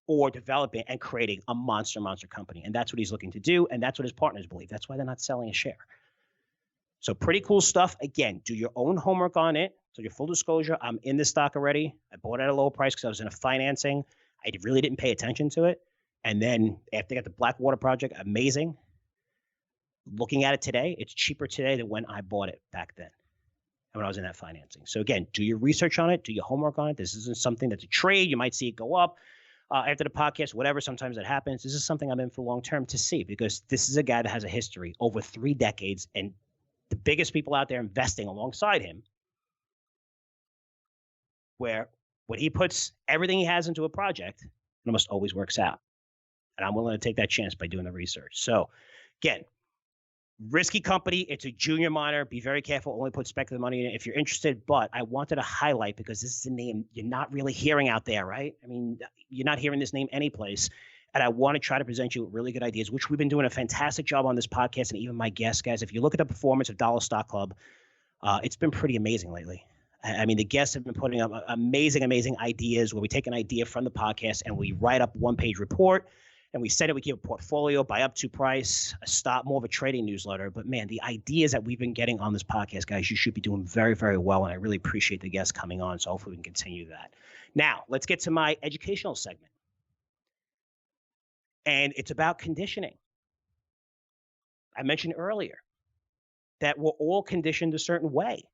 or developing and creating a monster company. And that's what he's looking to do. And that's what his partners believe. That's why they're not selling a share. So pretty cool stuff. Again, do your own homework on it. So your full disclosure, I'm in this stock already. I bought it at a low price because I was in a financing. I really didn't pay attention to it. And then after I got the Blackwater project, amazing. Looking at it today, it's cheaper today than when I bought it back then and when I was in that financing. So again, do your research on it. Do your homework on it. This isn't something that's a trade. You might see it go up after the podcast, whatever. Sometimes it happens. This is something I'm in for long term to see, because this is a guy that has a history over 3 decades and the biggest people out there investing alongside him, where when he puts everything he has into a project, it almost always works out. And I'm willing to take that chance by doing the research. So again, risky company. It's a junior miner. Be very careful. Only put speculative money in it if you're interested. But I wanted to highlight, because this is a name you're not really hearing out there, right? I mean, you're not hearing this name anyplace. And I want to try to present you with really good ideas, which we've been doing a fantastic job on this podcast. And even my guests, guys, if you look at the performance of Dollar Stock Club, it's been pretty amazing lately. I mean, the guests have been putting up amazing ideas where we take an idea from the podcast and we write up 1-page report and we said it. We give a portfolio, buy up to price, a stop, more of a trading newsletter. But man, the ideas that we've been getting on this podcast, guys, you should be doing very, very well. And I really appreciate the guests coming on. So hopefully we can continue that. Now, let's get to my educational segment. And it's about conditioning. I mentioned earlier that we're all conditioned a certain way.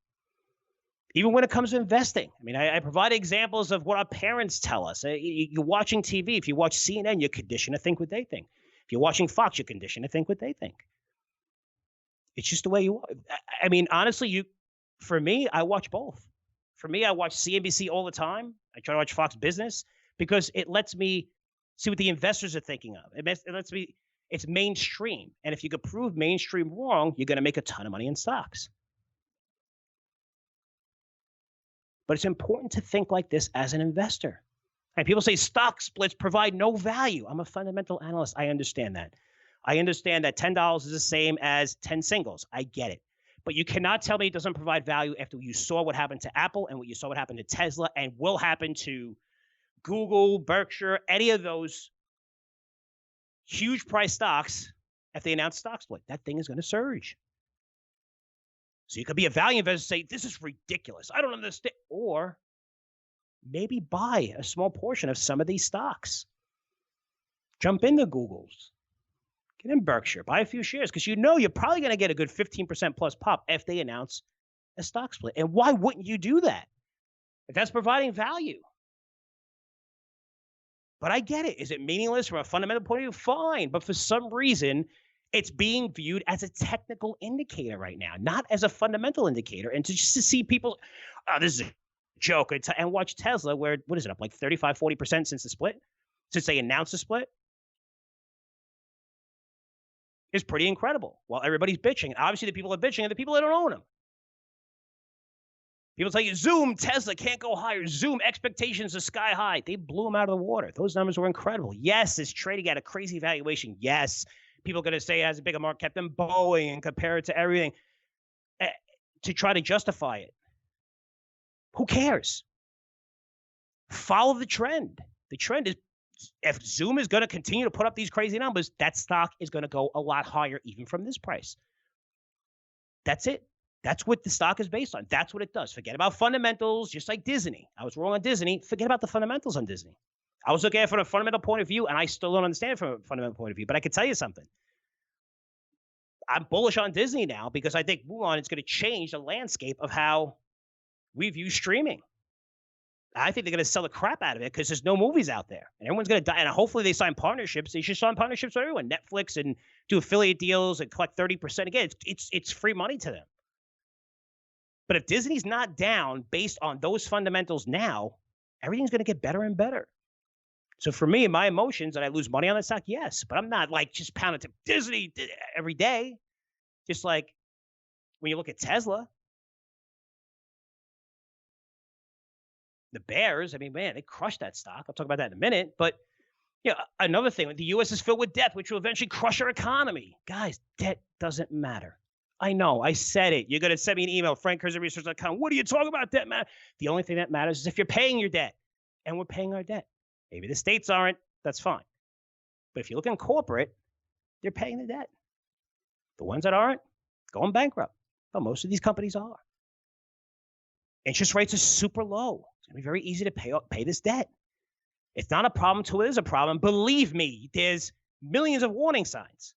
Even when it comes to investing. I mean, I provide examples of what our parents tell us. You're watching TV. If you watch CNN, you're conditioned to think what they think. If you're watching Fox, you're conditioned to think what they think. It's just the way you are. I mean, honestly, for me, I watch both. For me, I watch CNBC all the time. I try to watch Fox Business because it lets me see what the investors are thinking of. It lets me, it's mainstream. And if you could prove mainstream wrong, you're going to make a ton of money in stocks. But it's important to think like this as an investor. And people say stock splits provide no value. I'm a fundamental analyst. I understand that. I understand that $10 is the same as 10 singles. I get it. But you cannot tell me it doesn't provide value after you saw what happened to Apple and what you saw what happened to Tesla and will happen to Google, Berkshire, any of those huge price stocks, if they announce stock split, that thing is going to surge. So you could be a value investor and say, this is ridiculous. I don't understand. Or maybe buy a small portion of some of these stocks. Jump into Google's. Get in Berkshire. Buy a few shares because you're probably going to get a good 15% plus pop if they announce a stock split. And why wouldn't you do that? If that's providing value. But I get it. Is it meaningless from a fundamental point of view? Fine. But for some reason, it's being viewed as a technical indicator right now, not as a fundamental indicator. And just to see people, oh, this is a joke. And watch Tesla, where, what is it, up like 35, 40% since the split? Since they announced the split? It's pretty incredible. While everybody's bitching. Obviously, the people are bitching are the people that don't own them. People tell you, Zoom, Tesla can't go higher. Zoom, expectations are sky high. They blew them out of the water. Those numbers were incredible. Yes, it's trading at a crazy valuation. Yes, people are going to say it has a bigger market cap than Boeing and compare it to everything to try to justify it. Who cares? Follow the trend. The trend is, if Zoom is going to continue to put up these crazy numbers, that stock is going to go a lot higher even from this price. That's it. That's what the stock is based on. That's what it does. Forget about fundamentals, just like Disney. I was wrong on Disney. Forget about the fundamentals on Disney. I was looking at it from a fundamental point of view, and I still don't understand it from a fundamental point of view. But I can tell you something. I'm bullish on Disney now because I think Mulan is going to change the landscape of how we view streaming. I think they're going to sell the crap out of it because there's no movies out there. And everyone's going to die. And hopefully they sign partnerships. They should sign partnerships with everyone. Netflix, and do affiliate deals and collect 30%. Again, it's free money to them. But if Disney's not down based on those fundamentals now, everything's going to get better and better. So for me, my emotions, that I lose money on that stock, yes. But I'm not like just pounding to Disney every day. Just like when you look at Tesla, the Bears, I mean, man, they crushed that stock. I'll talk about that in a minute. But another thing, the U.S. is filled with debt, which will eventually crush our economy. Guys, debt doesn't matter. I know, I said it. You're going to send me an email, frankcurzioresearch.com. What are you talking about debt, man? The only thing that matters is if you're paying your debt, and we're paying our debt. Maybe the states aren't, that's fine. But if you look in corporate, they're paying the debt. The ones that aren't, going bankrupt. But most of these companies are. Interest rates are super low. It's going to be very easy to pay this debt. It's not a problem till it is a problem. Believe me, there's millions of warning signs.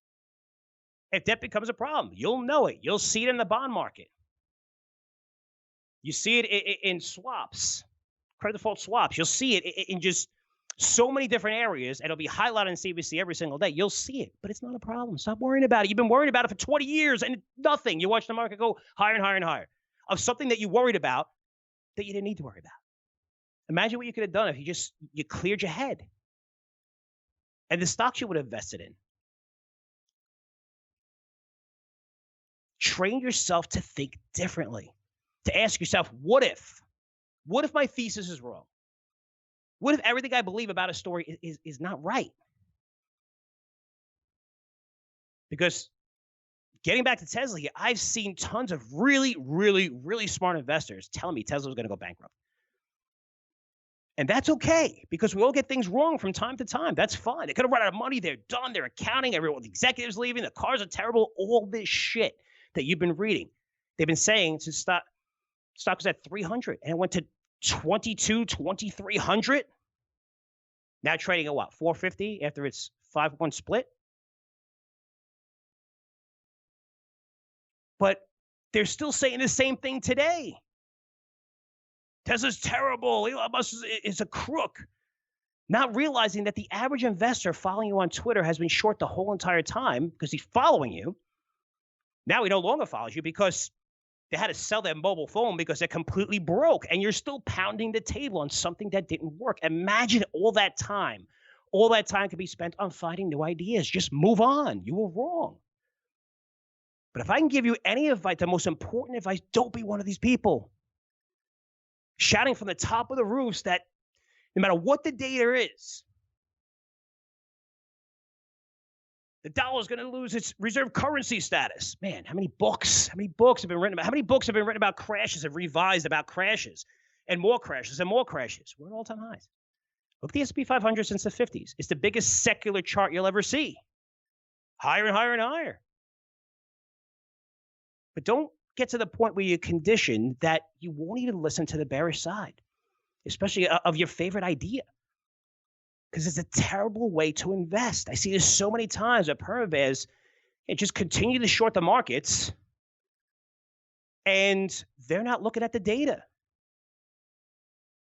If debt becomes a problem, you'll know it. You'll see it in the bond market. You see it in swaps, credit default swaps. You'll see it in just so many different areas. And it'll be highlighted on CNBC every single day. You'll see it, but it's not a problem. Stop worrying about it. You've been worried about it for 20 years and nothing. You watch the market go higher and higher and higher of something that you worried about that you didn't need to worry about. Imagine what you could have done if you cleared your head. And the stocks you would have invested in. Train yourself to think differently, to ask yourself, what if? What if my thesis is wrong? What if everything I believe about a story is not right? Because getting back to Tesla here, I've seen tons of really, really, really smart investors telling me Tesla was going to go bankrupt. And that's okay, because we all get things wrong from time to time. That's fine. They could have run out of money. They're done. They're accounting. Everyone, the executives leaving. The cars are terrible. All this shit that you've been reading. They've been saying since stock was at 300 and it went to 2,300. Now trading at what, 450 after its 5-1 split? But they're still saying the same thing today. Tesla's terrible. Elon Musk is a crook. Not realizing that the average investor following you on Twitter has been short the whole entire time because he's following you. Now he no longer follows you because they had to sell their mobile phone because they're completely broke, and you're still pounding the table on something that didn't work. Imagine all that time. All that time could be spent on finding new ideas. Just move on. You were wrong. But if I can give you any advice, the most important advice, don't be one of these people shouting from the top of the roofs that no matter what the data is, the dollar is going to lose its reserve currency status. Man, how many books have been written about? How many books have been written about crashes and revised about crashes and more crashes and more crashes? We're at all-time highs. Look at the S&P 500 since the 50s. It's the biggest secular chart you'll ever see. Higher and higher and higher. But don't get to the point where you're conditioned that you won't even listen to the bearish side, especially of your favorite idea. Because it's a terrible way to invest. I see this so many times at perma bears just continue to short the markets, and they're not looking at the data.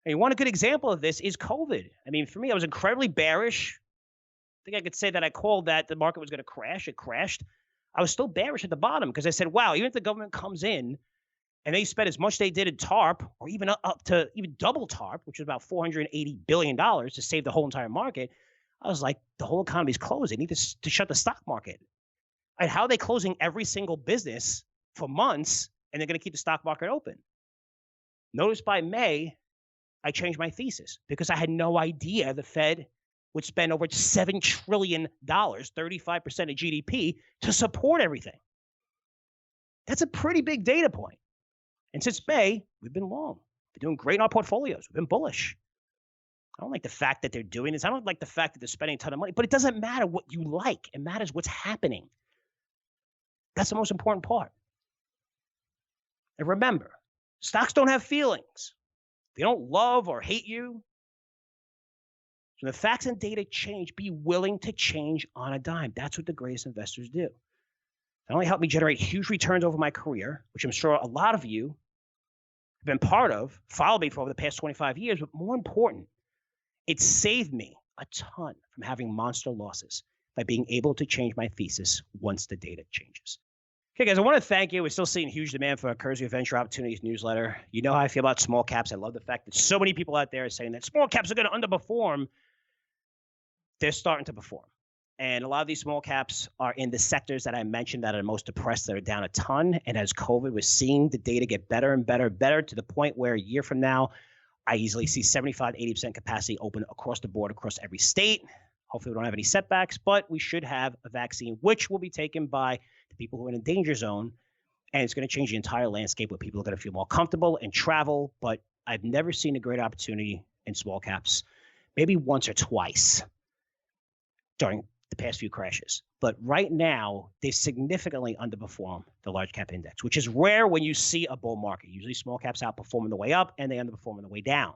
I mean, one good example of this is COVID. I mean, for me, I was incredibly bearish. I think I could say that I called that the market was going to crash. It crashed. I was still bearish at the bottom because I said, wow, even if the government comes in and they spend as much they did in TARP, or even up to even double TARP, which is about $480 billion to save the whole entire market, I was like, the whole economy is closed. They need to shut the stock market. And how are they closing every single business for months, and they're going to keep the stock market open? Notice by May, I changed my thesis because I had no idea the Fed would spend over $7 trillion, 35% of GDP, to support everything. That's a pretty big data point. And since May, we've been long. We're doing great in our portfolios. We've been bullish. I don't like the fact that they're doing this. I don't like the fact that they're spending a ton of money, but it doesn't matter what you like. It matters what's happening. That's the most important part. And remember, stocks don't have feelings. They don't love or hate you. So when the facts and data change, be willing to change on a dime. That's what the greatest investors do. Not only helped me generate huge returns over my career, which I'm sure a lot of you have been part of, followed me for over the past 25 years, but more important, it saved me a ton from having monster losses by being able to change my thesis once the data changes. Okay, guys, I want to thank you. We're still seeing huge demand for a Curzio Venture Opportunities newsletter. You know how I feel about small caps. I love the fact that so many people out there are saying that small caps are going to underperform. They're starting to perform. And a lot of these small caps are in the sectors that I mentioned that are most depressed, that are down a ton. And as COVID, we're seeing the data get better and better and better to the point where a year from now, I easily see 75 to 80% capacity open across the board, across every state. Hopefully we don't have any setbacks, but we should have a vaccine, which will be taken by the people who are in a danger zone. And it's going to change the entire landscape where people are going to feel more comfortable and travel. But I've never seen a great opportunity in small caps, maybe once or twice during the past few crashes. But right now, they significantly underperform the large cap index, which is rare when you see a bull market. Usually small caps outperform on the way up and they underperform on the way down.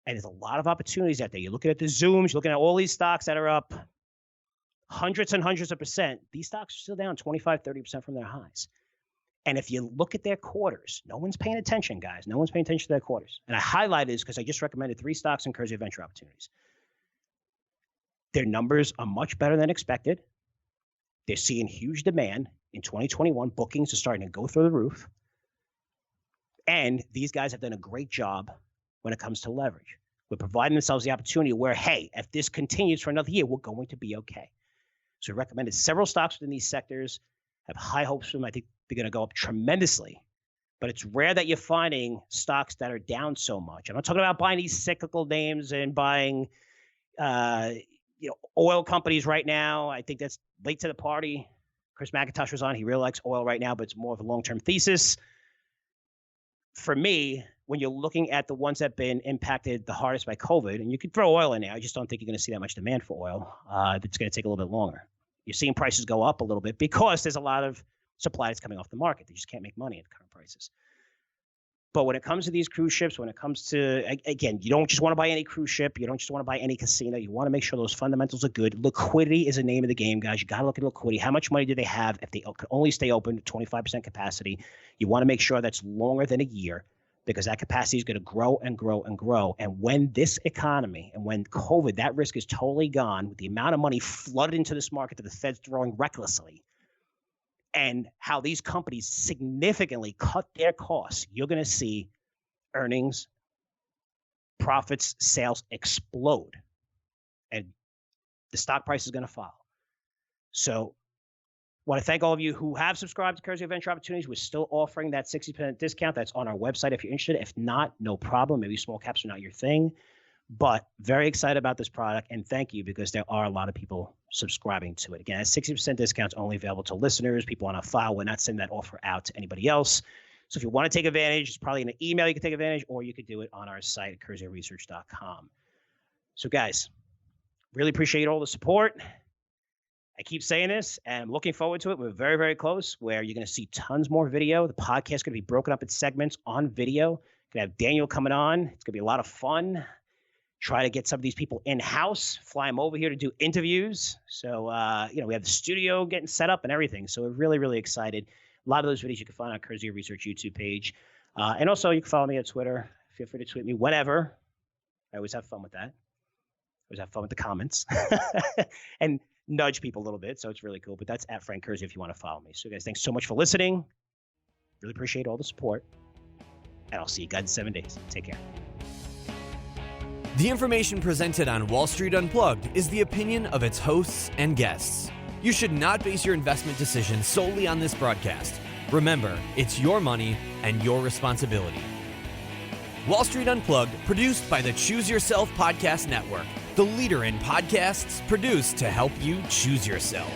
And there's a lot of opportunities out there. You're looking at the Zooms, you're looking at all these stocks that are up hundreds and hundreds of percent. These stocks are still down 25, 30% from their highs. And if you look at their quarters, no one's paying attention, guys. No one's paying attention to their quarters. And I highlighted this because I just recommended 3 stocks in Curzio Venture Opportunities. Their numbers are much better than expected. They're seeing huge demand in 2021. Bookings are starting to go through the roof. And these guys have done a great job when it comes to leverage. We're providing themselves the opportunity where, hey, if this continues for another year, we're going to be okay. So we recommended several stocks within these sectors, have high hopes for them. I think they're going to go up tremendously. But it's rare that you're finding stocks that are down so much. I'm not talking about buying these cyclical names and buying oil companies right now. I think that's late to the party. Chris McIntosh was on. He really likes oil right now, but it's more of a long-term thesis. For me, when you're looking at the ones that have been impacted the hardest by COVID, and you could throw oil in there, I just don't think you're going to see that much demand for oil. It's going to take a little bit longer. You're seeing prices go up a little bit because there's a lot of supply that's coming off the market. They just can't make money at current prices. But when it comes to these cruise ships, when it comes to, again, you don't just want to buy any cruise ship. You don't just want to buy any casino. You want to make sure those fundamentals are good. Liquidity is the name of the game, guys. You got to look at liquidity. How much money do they have if they could only stay open to 25% capacity? You want to make sure that's longer than a year because that capacity is going to grow and grow and grow. And when this economy and when COVID, that risk is totally gone with the amount of money flooded into this market that the Fed's throwing recklessly, and how these companies significantly cut their costs, you're going to see earnings, profits, sales explode. And the stock price is going to follow. So I want to thank all of you who have subscribed to Curzio Venture Opportunities. We're still offering that 60% discount. That's on our website if you're interested. If not, no problem. Maybe small caps are not your thing. But very excited about this product, and thank you because there are a lot of people subscribing to it. Again, that 60% discount is only available to listeners, people on our file. We're not sending that offer out to anybody else. So if you want to take advantage, it's probably in an email you can take advantage, or you could do it on our site at curzioresearch.com. So guys, really appreciate all the support. I keep saying this, and I'm looking forward to it. We're very, very close, where you're going to see tons more video. The podcast is going to be broken up in segments on video. Going to have Daniel coming on. It's going to be a lot of fun. Try to get some of these people in-house, fly them over here to do interviews. So, we have the studio getting set up and everything. So we're really, really excited. A lot of those videos you can find on Curzio Research YouTube page. And also, you can follow me on Twitter. Feel free to tweet me whenever. I always have fun with that. I always have fun with the comments. And nudge people a little bit, so it's really cool. But that's at Frank Curzio if you want to follow me. So guys, thanks so much for listening. Really appreciate all the support. And I'll see you guys in 7 days. Take care. The information presented on Wall Street Unplugged is the opinion of its hosts and guests. You should not base your investment decisions solely on this broadcast. Remember, it's your money and your responsibility. Wall Street Unplugged, produced by the Choose Yourself Podcast Network, the leader in podcasts produced to help you choose yourself.